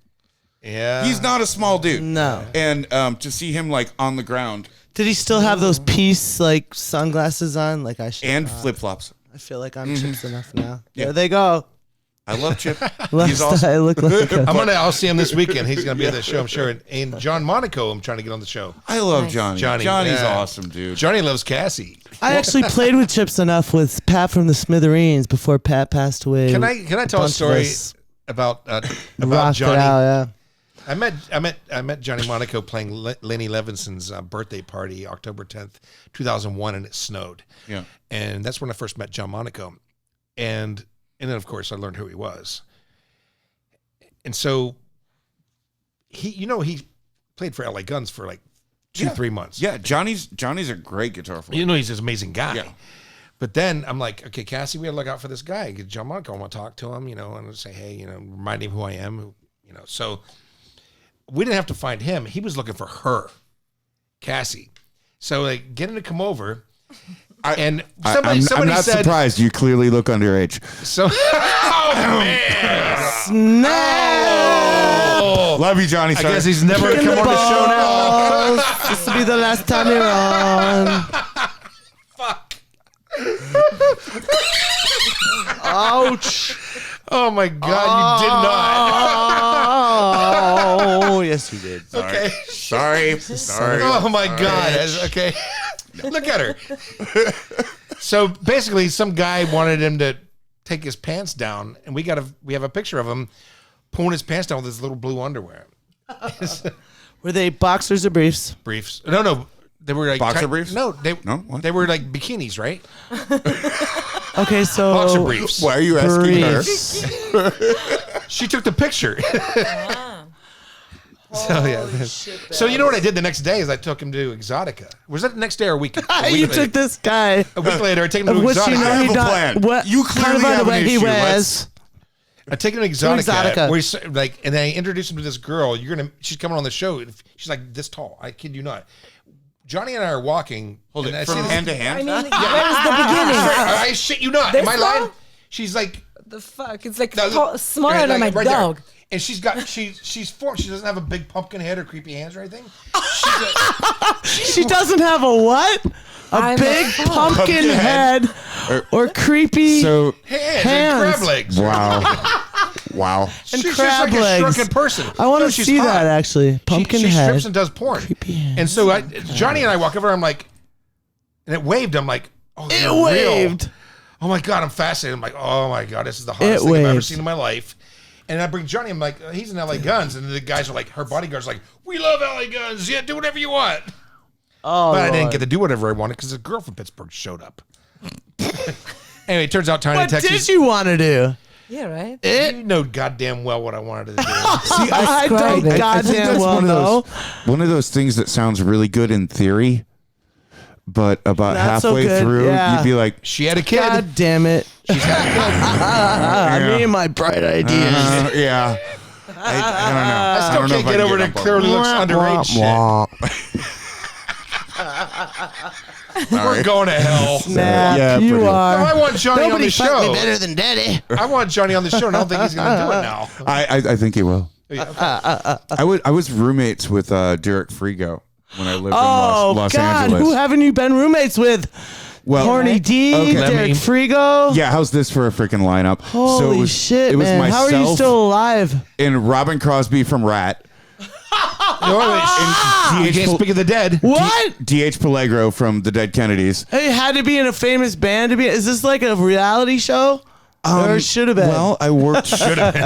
Yeah. He's not a small dude. No. And to see him like on the ground Did he still have those peace like sunglasses on? Like I should. and flip flops. I feel like I'm chips enough now. Yeah. There they go. I love Chip. He's Last awesome. I look like a, I'll see him this weekend. He's going to be at the show, I'm sure. And John Monaco, I'm trying to get on the show. I love Nice. Johnny. Johnny's Johnny's awesome, dude. Johnny loves Cassie. I actually played with Chips enough with Pat from the Smithereens before Pat passed away. Can I tell a bunch of story us about rocked Johnny? it out, yeah. I met Johnny Monaco playing Lenny Levinson's birthday party, October 10th, 2001, and it snowed. Yeah. And that's when I first met John Monaco. And then, of course, I learned who he was. And so he played for LA Guns for like 2-3 months. Yeah, Johnny's a great guitar player. You know, he's this amazing guy. Yeah. But then I'm like, okay, Cassie, we gotta look out for this guy. John Monaco, I want to talk to him, and say, hey, remind him who I am, So we didn't have to find him. He was looking for her, Cassie. So like, get him to come over. And somebody I'm not said, surprised. You clearly look underage. So, oh man, Snap! Love you, Johnny. I Sorry. guess he's never Kick in come on the show now. balls. This will be the last time you're on. Fuck. Ouch. Oh my God, you did not. Oh, yes, you did. Okay. Sorry. Oh my God. Okay. Look at her. So basically, some guy wanted him to take his pants down, and we have a picture of him pulling his pants down with his little blue underwear. Were they boxers or briefs? Briefs. No. They were like Boxer briefs? No, What? they were like bikinis, right? Okay, so Boxer briefs. Why are you asking her? briefs. She took the picture. So yeah. So you know what I did the next day is I took him to Exotica. Was that the next day or a week? You took this guy. A week later, I take him to Of which Exotica. you know I he have a don't. plan. What You clearly kind of have an underwear he issue. wears? I take him to Exotica, Exotica. where he's like, and then I introduce him to this girl. She's coming on the show. She's like this tall. I kid you not. Johnny and I are walking. Hold and it I from see this- hand to I hand. mean, where is the beginning? I shit you not. This Am I lying? long? She's like The fuck? It's like no, smaller right, than my like, right there. dog. And she's formed. She doesn't have a big pumpkin head or creepy hands or anything. She doesn't have a what? A I'm big a pumpkin head or creepy So Hands and crab legs. wow, wow. and She's crab just like legs. a shrunken person. I want No, to she's see hot. that actually. Pumpkin she head. strips and does porn. Creepy hands. And so Johnny and I walk over. I'm like, and it waved. I'm like, oh, It you're real. waved. Oh my god, I'm fascinated. I'm like, oh my god, this is the hottest thing I've ever waved. seen in my life. And I bring Johnny. I'm like, he's in LA Guns, and the guys are like, her bodyguards are like, we love LA Guns. Yeah, do whatever you want. Oh, But I didn't Lord. get to do whatever I wanted because a girl from Pittsburgh showed up. Anyway, it turns out Tiny What Texas. did you want to do? Yeah, right. You know goddamn well what I wanted to do. See, I Describe don't it. I think goddamn that's well know. one of those things that sounds really good in theory, but about Not so halfway good, through, yeah. you'd be like, She had a kid. God damn it. Me and my bright ideas. yeah. I don't know. I still can't get over that clearly looks underage shit. We're going to hell. Snap, Yeah, you pretty- No, are. I want Johnny on Nobody the fucked me show. better than Daddy. I want Johnny on the show, and I don't think he's going to do it now. I think he will. Yeah. I was roommates with Derek Frigo when I lived Oh, in Los God. Angeles. Who haven't you been roommates with? Well, Horny D, okay. Derek Frigo. yeah, how's this for a freaking lineup? Holy it was, shit, it was man. How are you myself still alive? and Robin Crosby from Rat. You can't speak of the dead. What? DH Pelegro from the Dead Kennedys. Hey, had to be in a famous band to be. Is this like a reality show? Or should have been. Well, I worked. Should have been.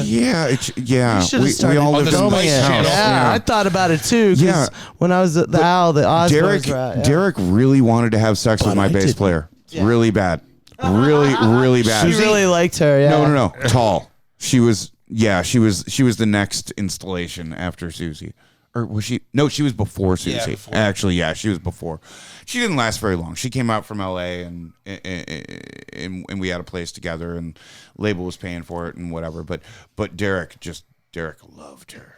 Yeah, yeah. You should have We started all lived in filming this it. house. Yeah, I thought about it too. 'Cause Yeah. when I was at the Owl, the Osbournes Derek were out, yeah. Derek really wanted to have sex with But my I bass didn't. player. Yeah. Really bad. Really bad. She really liked her. Yeah. No. Tall. She was the next installation after Susie. Or was she? No, she was before Susie. Yeah, before. Actually, yeah, she was before. She didn't last very long. She came out from LA and we had a place together and label was paying for it and whatever. But Derek loved her.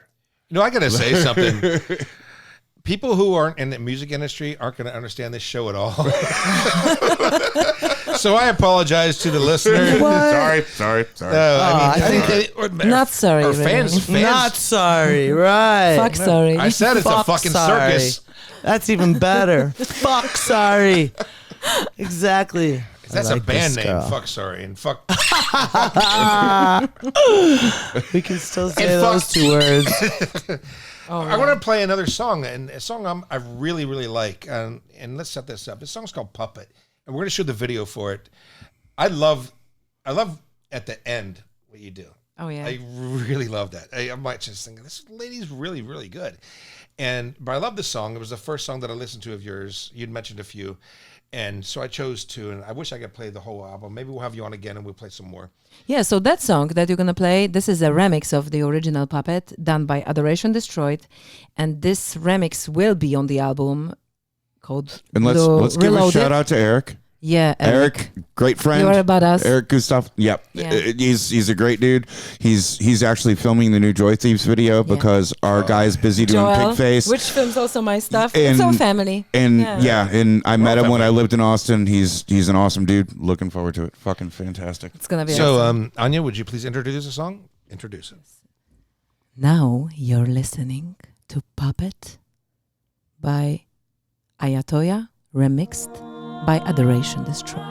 You know, I got to say something. People who aren't in the music industry aren't going to understand this show at all. So I apologize to the listeners. What? Sorry. I think Not sorry, Or really. fans. Not sorry. Right. Fuck, sorry. I said it's a Fuck fucking sorry. circus. That's even better. Fuck sorry. Exactly. That's I a like band this name. girl. Fuck sorry and fuck. We can still say And fuck- those two words. I want to play another song, and a song I really, really like. And let's set this up. This song's called Puppet, and we're going to show the video for it. I love at the end what you do. Oh yeah. I really love that. I might just think this lady's really, really good. But I love this song. It was the first song that I listened to of yours. You'd mentioned a few. And so I chose two, and I wish I could play the whole album. Maybe we'll have you on again and we'll play some more. Yeah, so that song that you're gonna play, this is a remix of the original Puppet done by Adoration Destroyed, and this remix will be on the album called And let's give a Reloaded. shout out to Eric. Yeah, Eric, great friend. You are a badass. Eric Gustav. Yep. Yeah. He's a great dude. He's actually filming the new Joy Thieves video because our guy's busy doing Joel, Pig Face. which films also my stuff. And- It's all family. And Yeah. and I met him when I lived in Austin. He's an awesome dude. Looking forward to it. Fucking fantastic. It's gonna be So, awesome. Anya, would you please introduce the song? Introduce it. Now you're listening to Puppet by Toyah, remixed by Adoration Destroyed.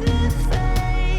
Face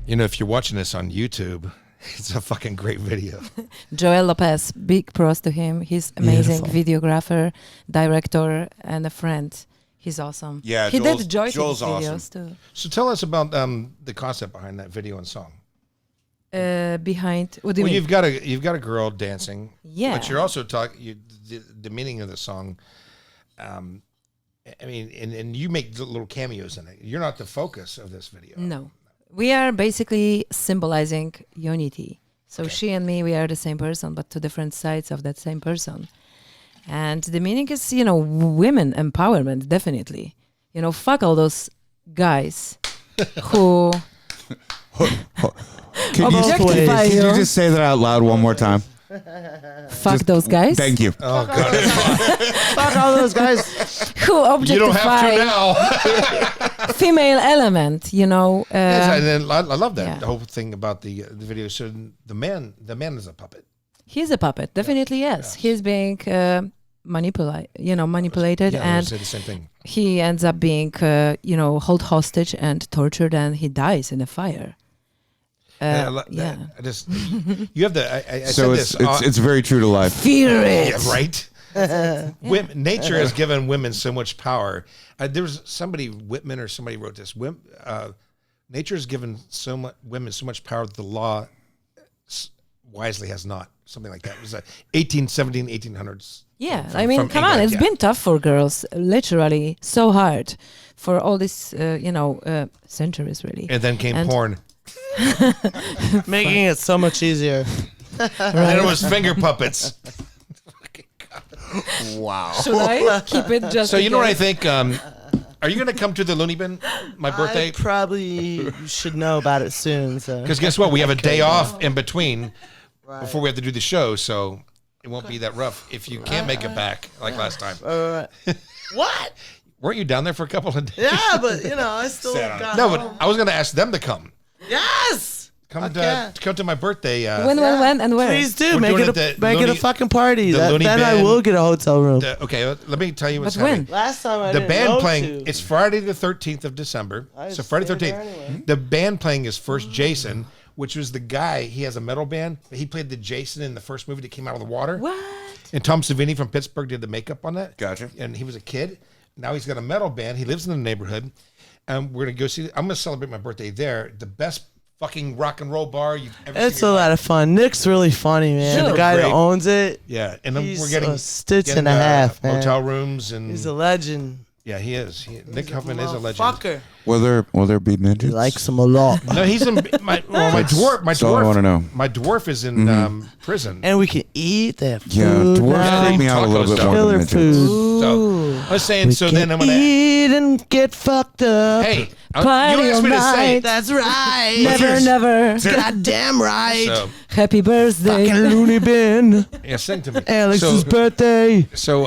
You know, if you're watching this on YouTube, it's a fucking great video. Joel Lopez, big pros to him. He's amazing videographer, director, and a friend. He's awesome. Yeah, he Joel's- did joystick Joel's videos awesome. too. So tell us about the concept behind that video and song. Behind, what do you Well, mean? you've got a girl dancing. Yeah. But you're also talking the meaning of the song. I mean, and you make little cameos in it. You're not the focus of this video. No, we are basically symbolizing unity. So she and me, we are the same person, but two different sides of that same person. And the meaning is, women empowerment, definitely. Fuck all those guys who Can you, objectify can you you. just say that out loud one more time? Fuck those guys Thank you. Oh God! Fuck all those guys. who You don't have objectify to now. female element, Yes, and then I love that yeah. the whole thing about the video. So the man is a puppet. He's a puppet, definitely yes. He's being manipulated, Yeah, I would and say the same thing. he ends up being, held hostage and tortured, and he dies in a fire. Yeah. I just you have the. I So said it's very true to life. Fear it. yeah, right. Nature has given women so much power. There was somebody, Whitman or somebody wrote this. Nature has given women so much power that the law wisely has not. Something like that. It was 1800s. Yeah, from- I mean, from come on, England, it's yeah. been tough for girls, literally, so hard for all this, centuries, really. And then came And- porn. Making it so much easier. And it was finger puppets. Should I keep it just? So you know what I in case? think? Are you going to come to the Looney Bin? My birthday? I probably should know about it soon. So Because guess what? We have a day off in between before we have to do the show, so it won't be that rough if you can't make it back like last time. what? Weren't you down there for a couple of days? Yeah, but I still got No, but I was going to ask them to come. yes. Come to my birthday. When, and where? Please do We're make doing it it make it a Looney- fucking party. the Then Looney I Bin. will get a hotel room. Okay, let me tell you what's But when? happening. Last time I The didn't band know playing, to. it's Friday the 13th of December. I So Friday stayed 13th. there anyway. The band playing is First Jason, which was the guy, he has a metal band. He played the Jason in the first movie that came out of the water. What? And Tom Savini from Pittsburgh did the makeup on that. Gotcha. And he was a kid. Now he's got a metal band. He lives in the neighborhood. And we're going to go see, I'm going to celebrate my birthday there. The best fucking rock and roll bar you've ever seen. It's a lot of fun. Nick's really funny, man. Sure. The guy that Great. owns it. Yeah. And then He's we're getting a stitch and a half, man. hotel rooms. And He's a legend. yeah, he is. Nick Huffman is a legend. Fucker. Will there be ninjas? He likes him a lot. No, he's in my dwarf. That's all I wanna know. My dwarf is in prison. And we can eat that food. Yeah, dwarves now. freak me out a little bit Taco more Killer than midgets. food. So I was saying. We So can then I'm gonna. eat and get fucked up. Hey, you Party asked all me to say. night. it. That's right. Never. Goddamn right. So Happy birthday. Fucking loony bin. yeah, sing to me. Alex's birthday. So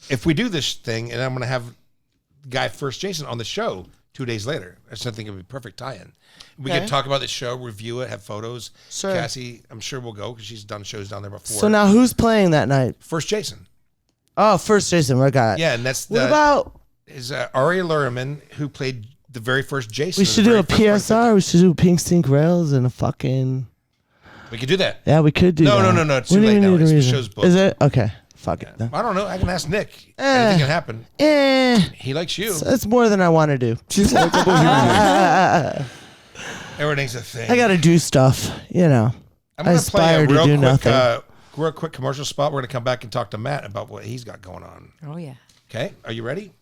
if we do this thing, and I'm gonna have guy First Jason on the show 2 days later, I think it would be perfect tie-in. We Okay. could talk about the show, review it, have photos. Sure. Cassie, I'm sure will go because she's done shows down there before. So now who's playing that night? First Jason. Oh, First Jason. We got it. Yeah, and that's What about? is Ari Lerman, who played the very first Jason. We in should the do a very first PSR. We should do Pink Stink Rails and a fucking. We could do that. Yeah, we could do No, that. no, it's We too late need now. a It's the reason. show's booked. Is it? Okay. Fuck it. then. I don't know. I can ask Nick. Anything can happen. He likes you. It's more than I want to do. She's like a human. Everything's a thing. I got to do stuff, I'm I going to play a aspire to real do quick, nothing. real quick commercial spot. We're going to come back and talk to Matt about what he's got going on. Oh, yeah. Okay, are you ready?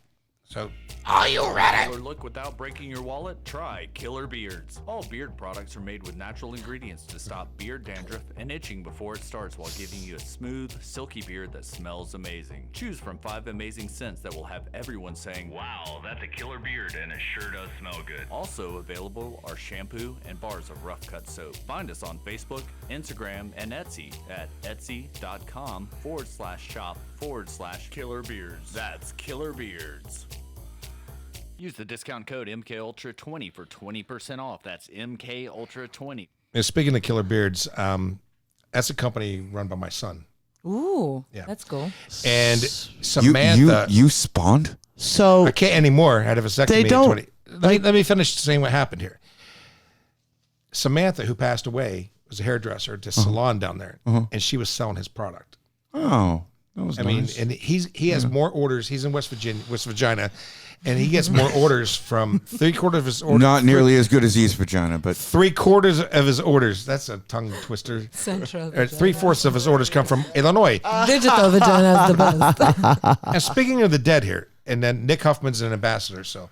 So, Or look without breaking your wallet? Try Killer Beards. All beard products are made with natural ingredients to stop beard dandruff and itching before it starts while giving you a smooth, silky beard that smells amazing. Choose from 5 amazing scents that will have everyone saying, Wow, that's a killer beard and it sure does smell good. Also available are shampoo and bars of rough cut soap. Find us on Facebook, Instagram, and Etsy at etsy.com/shop/Killer Beards. That's Killer Beards. Use the discount code MKUltra20 for 20% off. That's MKUltra20. speaking of Killer Beards, that's a company run by my son. Ooh, Yeah. that's cool. And Samantha. You spawned? So I can't anymore. I had a vasectomy. They at don't- 20. Let me finish saying what happened here. Samantha, who passed away, was a hairdresser at this salon down there, and she was selling his product. Oh, that was nice. And he has more orders. He's in West Virginia, and he gets more orders from 3/4 of his orders. Not nearly as good as East Vagina, but 3/4 of his orders. That's a tongue twister. Central. 3/4 of his orders come from Illinois. Digital vagina is the best. And speaking of the dead here, and then Nick Huffman's an ambassador, so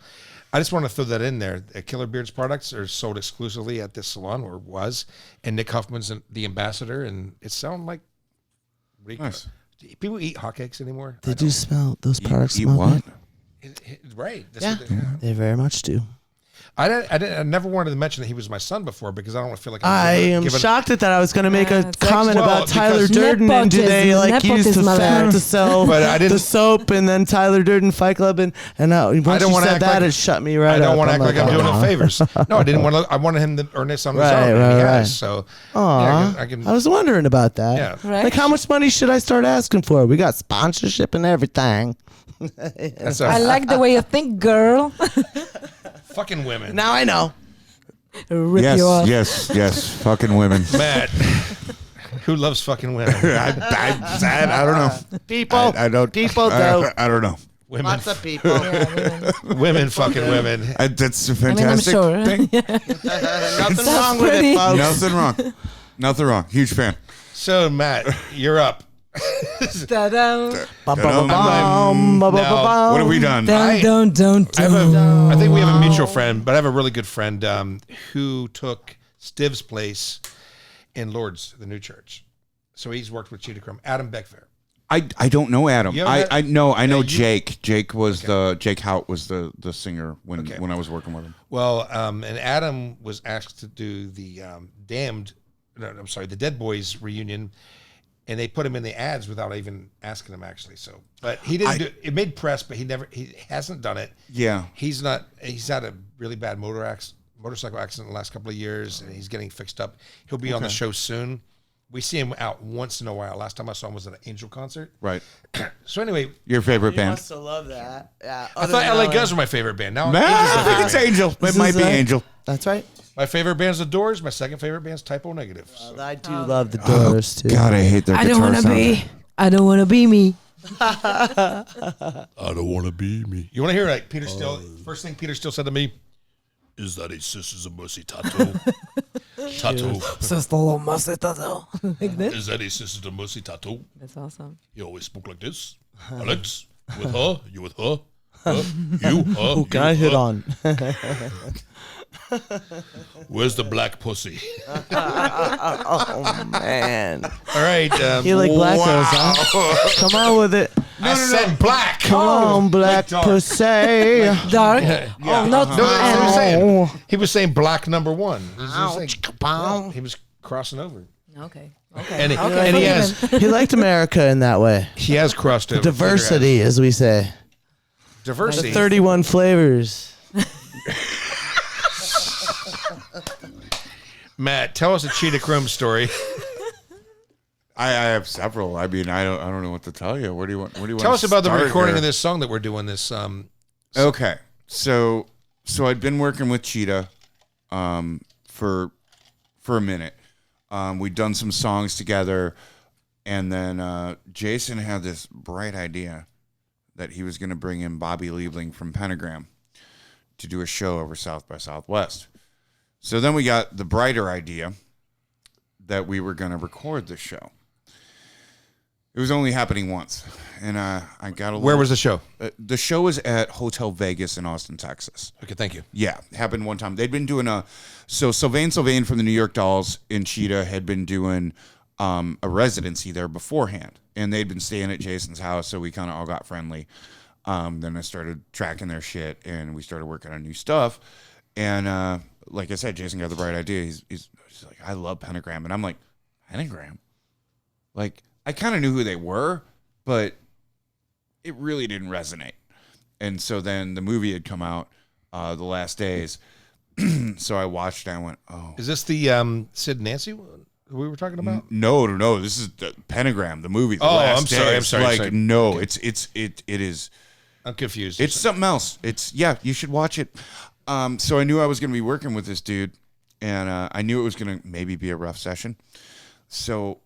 I just want to throw that in there. Killer Beards products are sold exclusively at this salon, or was, and Nick Huffman's the ambassador, and it sounds like nice. Do people eat hotcakes anymore? They do smell, those products Eat smell what? good. Right. That's Yeah, what they very much do. I never wanted to mention that he was my son before because I don't want to feel like I am giving- shocked at that. I was going to make a it's comment well, about Tyler because- Durden and do they Nepotism, use the nepotism fat alert. to sell But I didn't- the soap and then Tyler Durden Fight Club and once don't you wanna said act that like- it shut me right I don't up. want to act like I'm doing "Aw." him favors. No, I didn't want to. I wanted him to earn this on his Right, own. and right, he right. has, so Aw, yeah, I can. I was wondering about that. Yeah. Right. Like how much money should I start asking for? We got sponsorship and everything. That's I like the way you think, girl. fucking women. Now I know. Rip you off. Yes. Fucking women. Matt, who loves fucking women? I don't know. People. I don't. People do. I don't know. Women, Lots of people. Yeah, women. women, fucking women. That's a I mean, I'm fantastic sure. thing. Nothing wrong with pretty. it, folks. Nothing wrong. Nothing wrong. Huge fan. So Matt, you're up. Ta-da. Ba-ba-ba-bum, ba-ba-ba-bum. What have we done? Dun, dun, dun, I think we have a mutual friend, but I have a really good friend who took Stiv's place in Lourdes, the new church. So he's worked with Cheetah Chrome. Adam Beckfair. I don't know Adam. You don't I know you- Jake. Jake was Jake Hout was the singer when I was working with him. Well, and Adam was asked to do the the Dead Boys reunion, and they put him in the ads without even asking him actually. So, but he didn't do it. Made press, but he hasn't done it. Yeah. He's had a really bad motorcycle accident in the last couple of years, and he's getting fixed up. He'll be on the show soon. We see him out once in a while. Last time I saw him was at an Angel concert. Right. So anyway, Your favorite You band? must have loved that. Yeah. I thought LA Guns were my favorite band. Now I think it's Angel's my favorite band. Angel. It This might is be a- Angel. That's right. My favorite band's The Doors. My second favorite band's Typo Negative. So. I do love the Doors too. God, I hate their I guitar don't want to sound. be. I don't want to be me. I don't want to be me. You want to hear like Peter Steele? First thing Peter Steele said to me is that a Sisters of Mercy tattoo. Tattoo. Sister little mustard tattoo. Like this. Is that a Sisters of Mercy tattoo? That's awesome. You always spoke like this. Alex, with her, you with her. Her, you, her. Who can I hit on? Where's the black pussy? Oh man. All right. You like black girls, huh? Come on with it. I said black. Come on, black dark. pussy. Dark. Yeah. Oh, not No, that's what he was Ow. saying. He was saying black number one. He was Ouch. saying- Kapow. he was crossing over. Okay. And he, Okay, and he forgiven. He liked America in that way. has crossed over. Diversity, as we say. Diversity. 31 flavors. Matt, tell us a Cheetah Chrome story. I have several. I mean, I don't know what to tell you. Where do you want? Tell us about the recording here? of this song that we're doing. This Okay, so I'd been working with Cheetah, for a minute. We'd done some songs together, and then Jason had this bright idea that he was going to bring in Bobby Liebling from Pentagram to do a show over South by Southwest. So then we got the brighter idea that we were going to record the show. It was only happening once, and I got a. Where was the show? The show was at Hotel Vegas in Austin, Texas. Okay, thank you. Yeah, happened one time. They'd been doing so Sylvain from the New York Dolls and Cheetah had been doing a residency there beforehand, and they'd been staying at Jason's house, so we kind of all got friendly. Then I started tracking their shit, and we started working on new stuff. And like I said, Jason got the bright idea. He's like, I love Pentagram, and I'm like, Pentagram? Like, I kind of knew who they were, but it really didn't resonate. And so then the movie had come out, The Last Days. So I watched it and I went, oh. Is this the Sid and Nancy one we were talking about? No. This is the Pentagram, the movie. The Oh, Last I'm sorry, Days. I'm sorry, Like, sorry. no, Okay. it is. I'm confused. It's something else. You should watch it. So I knew I was going to be working with this dude, and I knew it was going to maybe be a rough session. So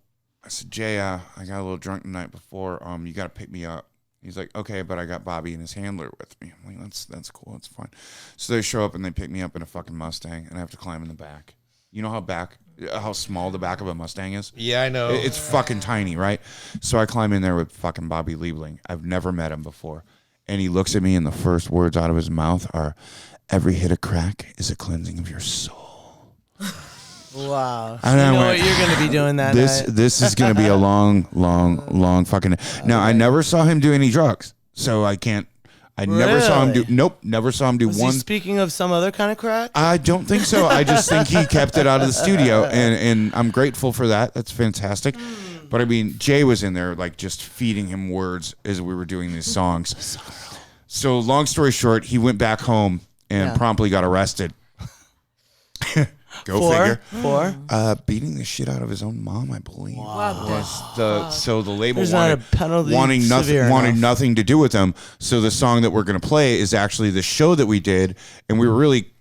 I said, Jay, I got a little drunk the night before. You got to pick me up. He's like, okay, but I got Bobby and his handler with me. I'm like, that's cool. That's fine. So they show up and they pick me up in a fucking Mustang, and I have to climb in the back. You know how small the back of a Mustang is? Yeah, I know. It's fucking tiny, right? So I climb in there with fucking Bobby Liebling. I've never met him before. And he looks at me, and the first words out of his mouth are, every hit of crack is a cleansing of your soul. Wow. And You I know went, what you're going to be doing that night. This is going to be a long fucking... Now, I never saw him do any drugs, so I can't... never saw him do... Nope, never saw him do Was one... he speaking of some other kind of crack? I don't think so. I just think he kept it out of the studio, and I'm grateful for that. That's fantastic. But I mean, Jay was in there, like, just feeding him words as we were doing these songs. So long story short, he went back home and promptly got arrested. Go figure. For? Beating the shit out of his own mom, I believe. Wow. So the label There's not a penalty wanted nothing to do with him. So the song that we're gonna play is actually the show that we did, and we were really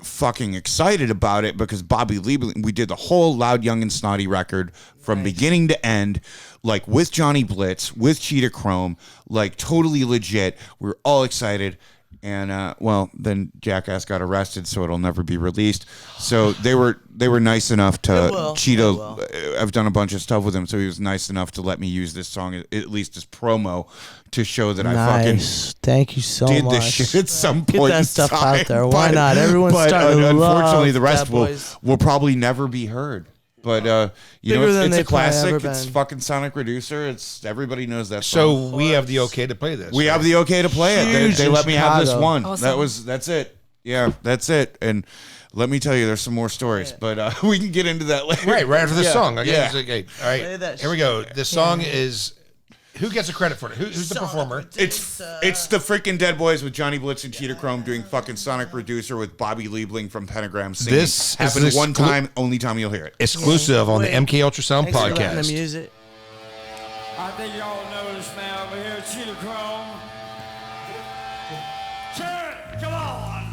fucking excited about it because Bobby Liebling, we did the whole Loud, Young, and Snotty record from beginning to end, like with Johnny Blitz, with Cheetah Chrome, like totally legit. We were all excited. And well, then Jackass got arrested, so it'll never be released. So they were nice enough to Cheetah. I've done a bunch of stuff with him, so he was nice enough to let me use this song at least as promo to show that I fucking Thank you so did much. this shit at some Get point. that in stuff time. out there. Why not? Everyone's starting to unfortunately, love the rest Bad will probably never be heard. But you know, Bigger than it's a they've probably classic. ever It's been. fucking Sonic Reducer. It's everybody knows that song. So we have the okay to play this. We have the okay to play it. Huge They in let me have this Chicago. one. Awesome. That's it. Yeah, that's it. And let me tell you, there's some more stories, but we can get into that later. right after the song. Okay, Yeah. okay. All Play right, that here we go. The song is. Who gets the credit for it? Who's the performer? It's the freaking Dead Boys with Johnny Blitz and Cheetah Chrome doing fucking Sonic Reducer with Bobby Liebling from Pentagram singing. This happened is one time, only time you'll hear it. Exclusive on the Wait. MK Ultrasound Thanks for letting them podcast. use it. I think y'all know this man over here, Cheetah Chrome. Turn it, come on!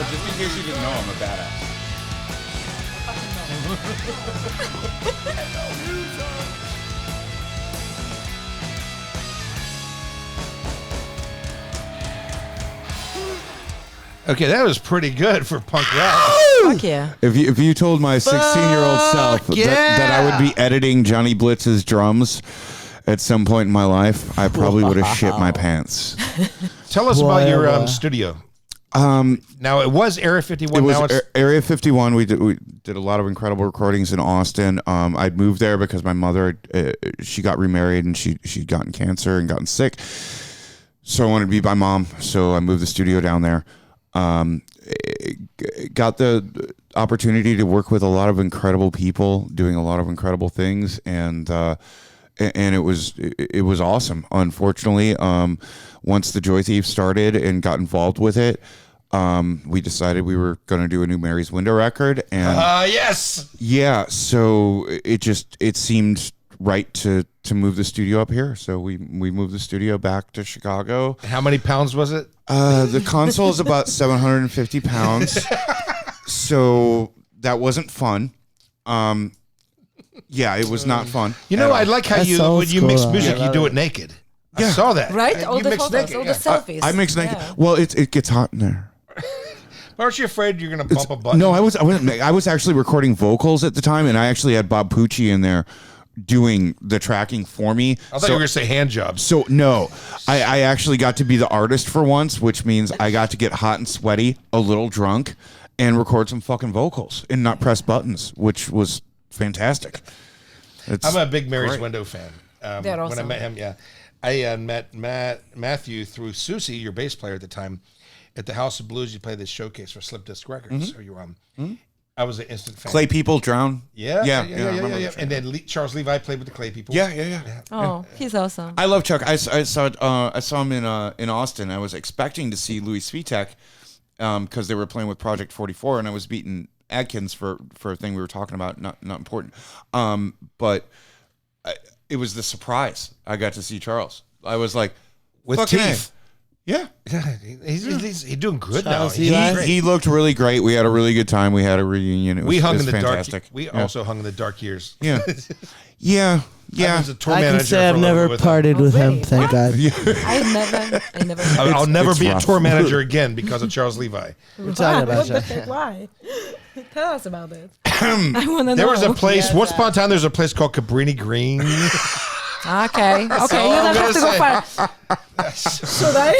Well, just in case you didn't know, I'm a badass. Okay, that was pretty good for punk rap. Fuck yeah. If you told my 16-year-old self that I would be editing Johnny Blitz's drums at some point in my life, I probably would have shit my pants. Tell us about your studio. Now it was Area 51. It was now it's Area 51. We did a lot of incredible recordings in Austin. I'd moved there because my mother, she got remarried and she'd gotten cancer and gotten sick. So I wanted to be by mom. So I moved the studio down there. Got the opportunity to work with a lot of incredible people doing a lot of incredible things, and it was awesome. Unfortunately, once the Joy Thief started and got involved with it, we decided we were going to do a new Mary's Window record, and yes, yeah, so it seemed right to move the studio up here. So we moved the studio back to Chicago. How many pounds was it? The console is about 750 pounds. So that wasn't fun. Yeah, it was not fun. You know, I like how when you mix music, you do it naked. Yeah. I saw that. Right? All You the mix photos, naked, all yeah. the selfies. I mix naked. Yeah. Well, it gets hot in there. Aren't you afraid you're going to bump a button? No, I was actually recording vocals at the time, and I actually had Bob Pucci in there doing the tracking for me. I thought you were going to say hand jobs. So no, I actually got to be the artist for once, which means I got to get hot and sweaty, a little drunk, and record some fucking vocals and not press buttons, which was fantastic. I'm a big Mary's Window fan. They're awesome. When I met him, yeah. I met Matthew through Susie, your bass player at the time, at the House of Blues. You played this showcase for Slip Disc Records. So you I was an instant fan. Clay People Drown. Yeah. I remember that. And then Charles Levi played with the Clay People. Yeah. Oh, he's awesome. I love Chuck. I saw him in Austin. I was expecting to see Louis Svitek because they were playing with Project 44, and I was beating Adkins for a thing we were talking about, not important. But it was the surprise. I got to see Charles. I was like, With teeth. Yeah. He's doing good Charles now. Levi. He looked really great. We had a really good time. We had a reunion. It was, We hung it was in the fantastic. dark. We also hung in the dark years. Yeah. Yeah. I was a tour I manager can say for I've a little never bit with him. partied with him. really? Thank God. I never. I'll never it's be rough. a tour manager again because of Charles Levi. We're talking about you. Why? Tell us about it. I want to know. There was a place, once upon a time, there's a place called Cabrini Green. Okay. all You don't I'm have to go gonna far. Should I?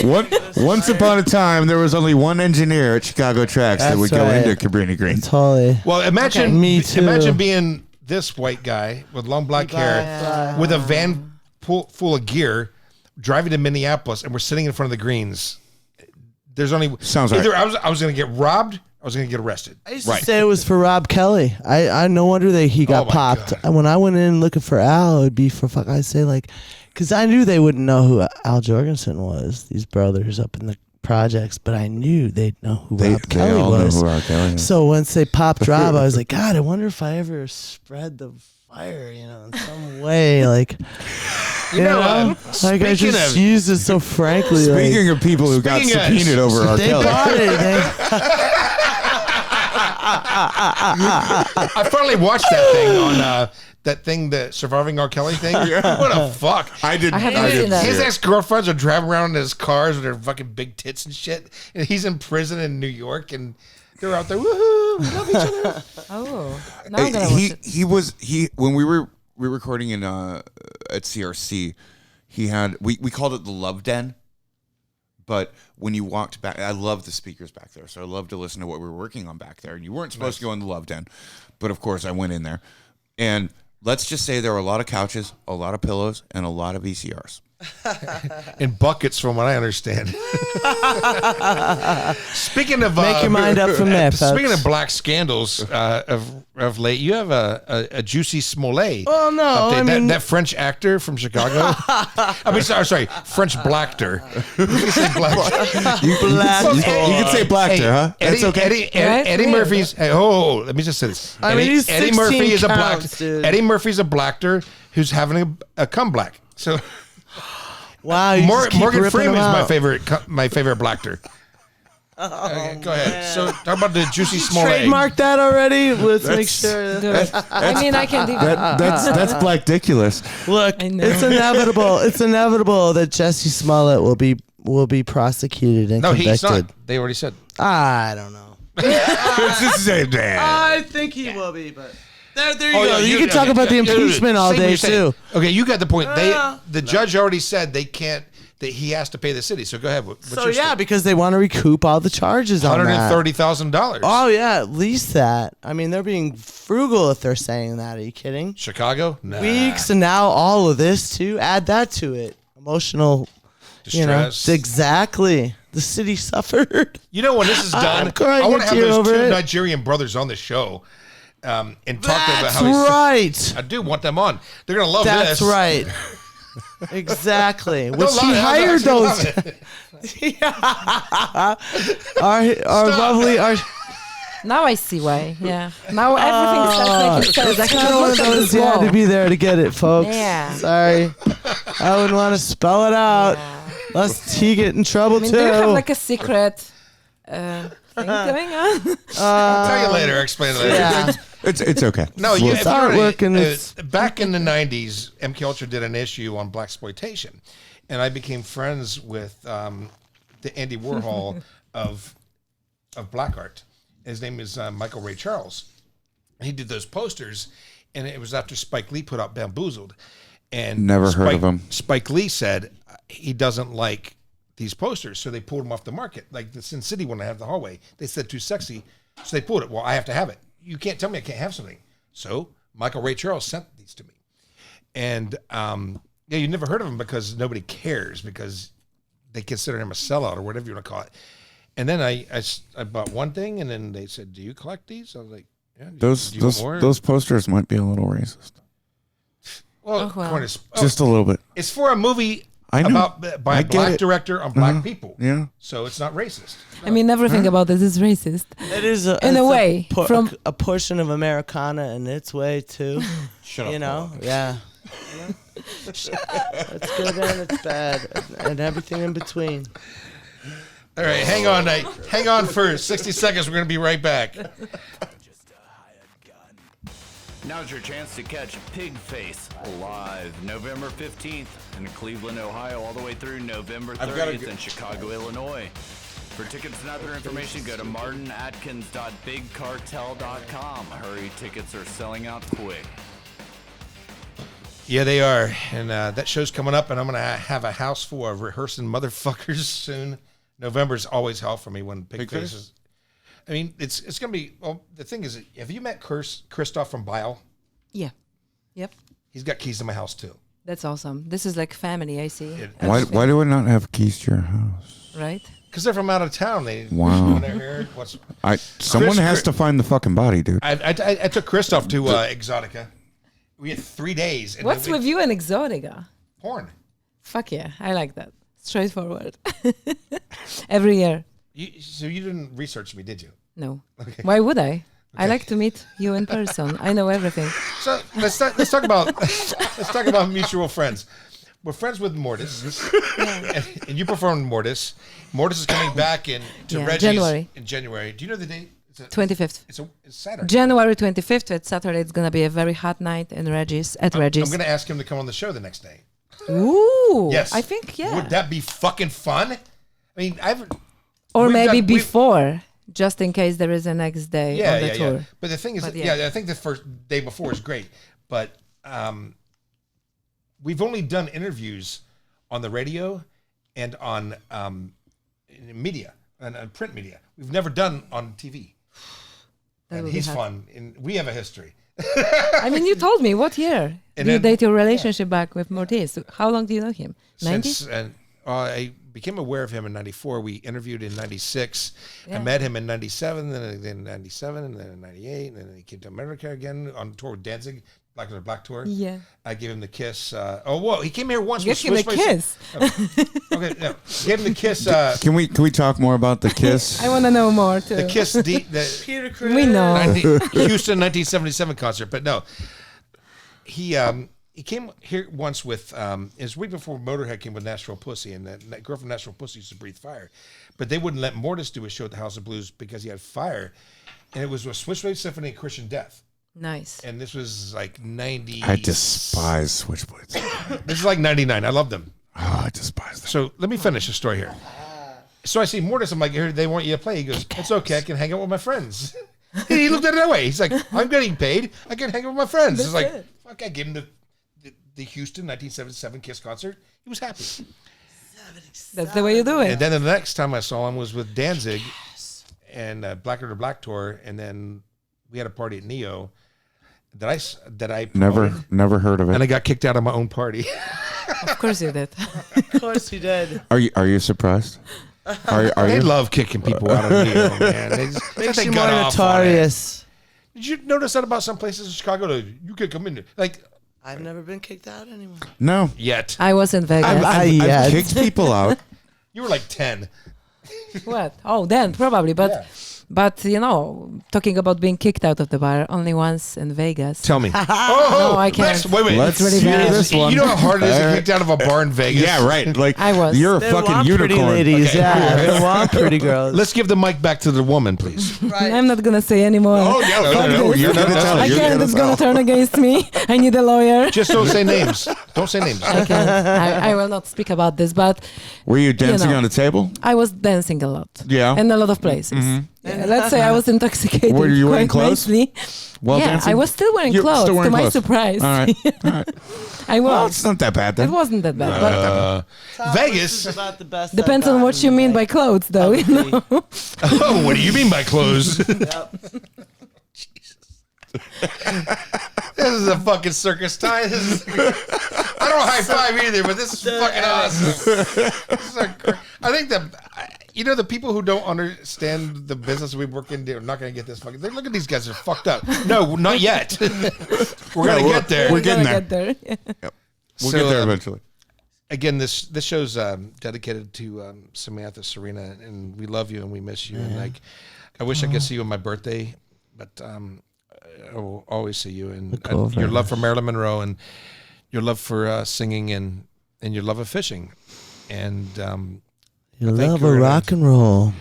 Once upon a time, there was only one engineer at Chicago Tracks that That's would go right. into Cabrini Green. Totally. Well, imagine Okay. Me too. Imagine being this white guy with long black hair with a van full of gear driving to Minneapolis, and we're sitting in front of the greens. There's only Sounds either right. I was going to get robbed, I was going to get arrested. I used to say it was for Rob Kelly. I no wonder he got Oh my popped. God. And when I went in looking for Al, it would be for fuck. I say like, because I knew they wouldn't know who Al Jorgensen was. These brothers up in the projects, but I knew they'd know who Rob Kelly all was. know who Rob Kelly is. So once they popped Rob, I was like, God, I wonder if I ever spread the fire, in some way, like. You know, like I speaking just of- used it so frankly. Speaking of people who got Speaking of- subpoenaed over R. they Kelly. bought it. I finally watched that thing on the Surviving R. Kelly thing. What a fuck. I didn't. I haven't seen that. His ex-girlfriends are driving around in his cars with their fucking big tits and shit. And he's in prison in New York, and they're out there, woohoo, we love each other. Oh, now I'm gonna watch it. He when we were recording in at CRC, he had we called it the Love Den. But when you walked back, I loved the speakers back there, so I loved to listen to what we were working on back there. And you weren't supposed to go in the Love Den, but of course I went in there. And let's just say there were a lot of couches, a lot of pillows, and a lot of VCRs. In buckets, from what I understand. Speaking of Make your mind up from there, Speaking folks. of black scandals of late, you have a Juicy Smollett. Oh, no, update. I mean- that French actor from Chicago. I mean, sorry, French blackter. You can say blackter. You can say blackter, huh? That's okay. Eddie Right? Murphy's. Hey, let me just say this. I mean, he's Eddie 16 Murphy is a counts, dude. Eddie Murphy's a blackter who's having a come black. So. Wow, you just keep Morgan ripping Freeman's them my out. favorite blackter. Okay, go ahead. So talk about the juicy small egg. Trademark that already. Let's make sure. I mean, I can do that. That's blackdiculous. Look, I know. it's inevitable. It's inevitable that Jesse Smollett will be prosecuted and No, convicted. he's not. They already said. I don't know. It's the same day. I think he will be, but there you Oh, go. yeah, You can talk about the impeachment all Say what day you're saying. too. Okay, you got the point. The judge already said they can't. That he has to pay the city. So go ahead. What's So your yeah, because they want to recoup all the charges on that. $130,000. Oh yeah, at least that. I mean, they're being frugal if they're saying that. Are you kidding? Chicago? Nah. Weeks and now all of this too. Add that to it. Emotional Distress. Exactly. The city suffered. You know when this is done, I'm crying I want to a have tear those over two it. Nigerian brothers on the show and talk about That's how he's. right. I do want them on. They're gonna love That's this. right. Exactly. They'll Which love he it. I hired actually those. love it. our lovely our. Now I see why. Yeah. Now everything starts making sense. I It's can kind of one look of at those this you had wall. to be there to get it, folks. Yeah. Sorry, I wouldn't want to spell it out. Lest he get in trouble I mean, too. do you have like a secret thing going on? I'll tell you later. Explain it later. yeah. It's okay. No, you, if start you're working this- back in the '90s, MKUltra did an issue on blaxploitation, and I became friends with the Andy Warhol of black art. His name is Michael Ray Charles. He did those posters, and it was after Spike Lee put out Bamboozled. And Never heard of him. Spike Lee said he doesn't like these posters, so they pulled them off the market. Like the Sin City one I have the hallway, they said too sexy, so they pulled it. Well, I have to have it. You can't tell me I can't have something. So Michael Ray Charles sent these to me, and yeah, you never heard of him because nobody cares because they consider him a sellout or whatever you want to call it. And then I bought one thing, and then they said, "Do you collect these?" I was like, "Yeah." Do you want more? Those posters might be a little racist. Well, Oh, well. according to- Just a little bit. it's for a movie I know. by I a get black it. director on black people. Yeah. So it's not racist. I mean, everything about this is racist. It is In a way, from- a portion of Americana in its way too. Shut up. You know, yeah. It's good and it's bad, and everything in between. All right, hang on, Nate. Hang on for 60 seconds. We're going to be right back. Now's your chance to catch Pig Face live November 15th in Cleveland, Ohio, all the way through November 30th in Chicago, Illinois. For tickets and other information, go to martinatkins.bigcartel.com. Hurry, tickets are selling out quick. Yeah, they are. And that show's coming up, and I'm going to have a house full of rehearsing motherfuckers soon. November's always hell for me when Pig Face is. I mean, it's going to be. Well, the thing is, have you met Christoph from Bile? Yeah. Yep. He's got keys to my house too. That's awesome. This is like family, I see. Why do I not have keys to your house? Right? Because they're from out of town. Wow. When they're here, Someone has to find the fucking body, dude. I took Christoph to Exotica. We had 3 days. And What's with you and Exotica? porn? Fuck yeah. I like that. Straightforward. Every year. So you didn't research me, did you? No. Okay. Why would I? I like to meet you in person. I know everything. So let's talk about mutual friends. We're friends with Mortis, and you performed Mortis. Mortis is coming back to Reggie's January. in January. Do you know the date? 25th. It's Saturday. January 25th. It's Saturday. It's going to be a very hot night in Reggie's, at Reggie's. I'm going to ask him to come on the show the next day. Ooh. Yes. I think, yeah. Would that be fucking fun? I mean, Or we've maybe done- we've- before, just in case there is a next day on the tour. Yeah. But the thing is, But I think the first day before is great. But we've only done interviews on the radio and on media and print media. We've never done on TV. That And would be he's hot. fun, and we have a history. I mean, you told me. What year And do you then- date your relationship back with Mortis? How long do you know him? 90? I became aware of him in '94. We interviewed in '96. Yeah. I met him in '97, then in '97, and then in '98, and then he came to America again on tour with Danzig, Black Tour. Yeah. I gave him the kiss. He came here once. Give with him a Swiss kiss. Okay, no, gave him the kiss. Can we talk more about the kiss? I want to know more too. The kiss. The We know. Houston 1977 concert, but no, he he came here once with, it was week before Motorhead came with Nashville Pussy, and that girl from Nashville Pussy used to breathe fire. But they wouldn't let Mortis do a show at the House of Blues because he had fire. And it was with Switchblade Symphony and Christian Death. Nice. And this was like 90. I despise Switchblades. This is like 99. I love them. Oh, I despise them. So let me finish the story here. So I see Mortis. I'm like, here, they want you to play. He goes, it's okay. I can hang out with my friends. He looked at it that way. He's like, I'm getting paid. I can hang out with my friends. It's like, fuck, I gave him the Houston 1977 Kiss concert. He was happy. That's the way you do it. And then the next time I saw him was with Danzig and Blacker to Black tour. And then we had a party at Neo that I promoted, never heard of it. and I got kicked out of my own party. Of course you did. Of course you did. Are you surprised? Are They you? love kicking people out of Neo, man. Makes they you got more off on it. notorious. Did you notice that about some places in Chicago? Like, you could come in like I've never been kicked out anymore. No. yet. I was in Vegas. I've kicked people out. You were like 10. What? Oh, then probably. But Yeah. but you know, talking about being kicked out of the bar only once in Vegas. Tell me. No, I can't. Wait. Let's really hear bad. this one. You know how hard it is to get kicked out of a bar in Vegas? Yeah, right. Like I was. You're a They fucking want pretty unicorn. ladies, Okay. yeah. They want pretty girls. Let's give the mic back to the woman, please. I'm not gonna say anymore. Oh yeah, no, you're gonna tell. I You're can't. gonna It's gonna tell. turn against me. I need a lawyer. Just don't say names. Don't say names. I can't. I will not speak about this, but Were you dancing know. on the table? I was dancing a lot. Yeah. In a lot of places. Yeah, let's say I was intoxicated. Were you wearing quite clothes? nicely. While Yeah, dancing? I was still wearing You're clothes, still wearing to my clothes. surprise. All right. All right. I Well, was. it's not that bad then. It wasn't that bad. But Vegas. is about the best. depends I've on what gotten, you mean by like, clothes, though. You know? Oh, what do you mean by clothes? This is a fucking circus tie. I don't high five either, but this is fucking awesome. I think that the people who don't understand the business we work in, they're not going to get this fucking. They look at these guys; they're fucked up. No, not yet. We're gonna get there. We're getting Gonna there. get there. We'll get there eventually. Again, this show's dedicated to Samantha, Serena, and we love you and we miss you. And like, I wish I could see you on my birthday, but I will always see you. And your love for Marilyn Monroe and your love for singing and your love of fishing, and You I think love we're a gonna- rock and roll.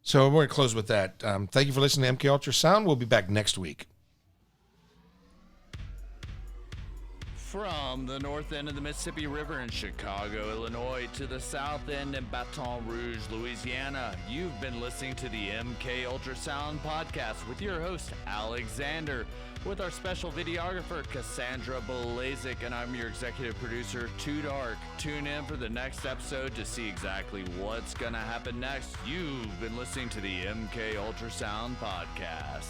so we're going to close with that. Thank you for listening to MK Ultrasound. We'll be back next week. From the north end of the Mississippi River in Chicago, Illinois, to the south end in Baton Rouge, Louisiana, you've been listening to the MK Ultrasound podcast with your host, Alexander, with our special videographer, Cassandra Belazik, and I'm your executive producer, Too Dark. Tune in for the next episode to see exactly what's going to happen next. You've been listening to the MK Ultrasound podcast.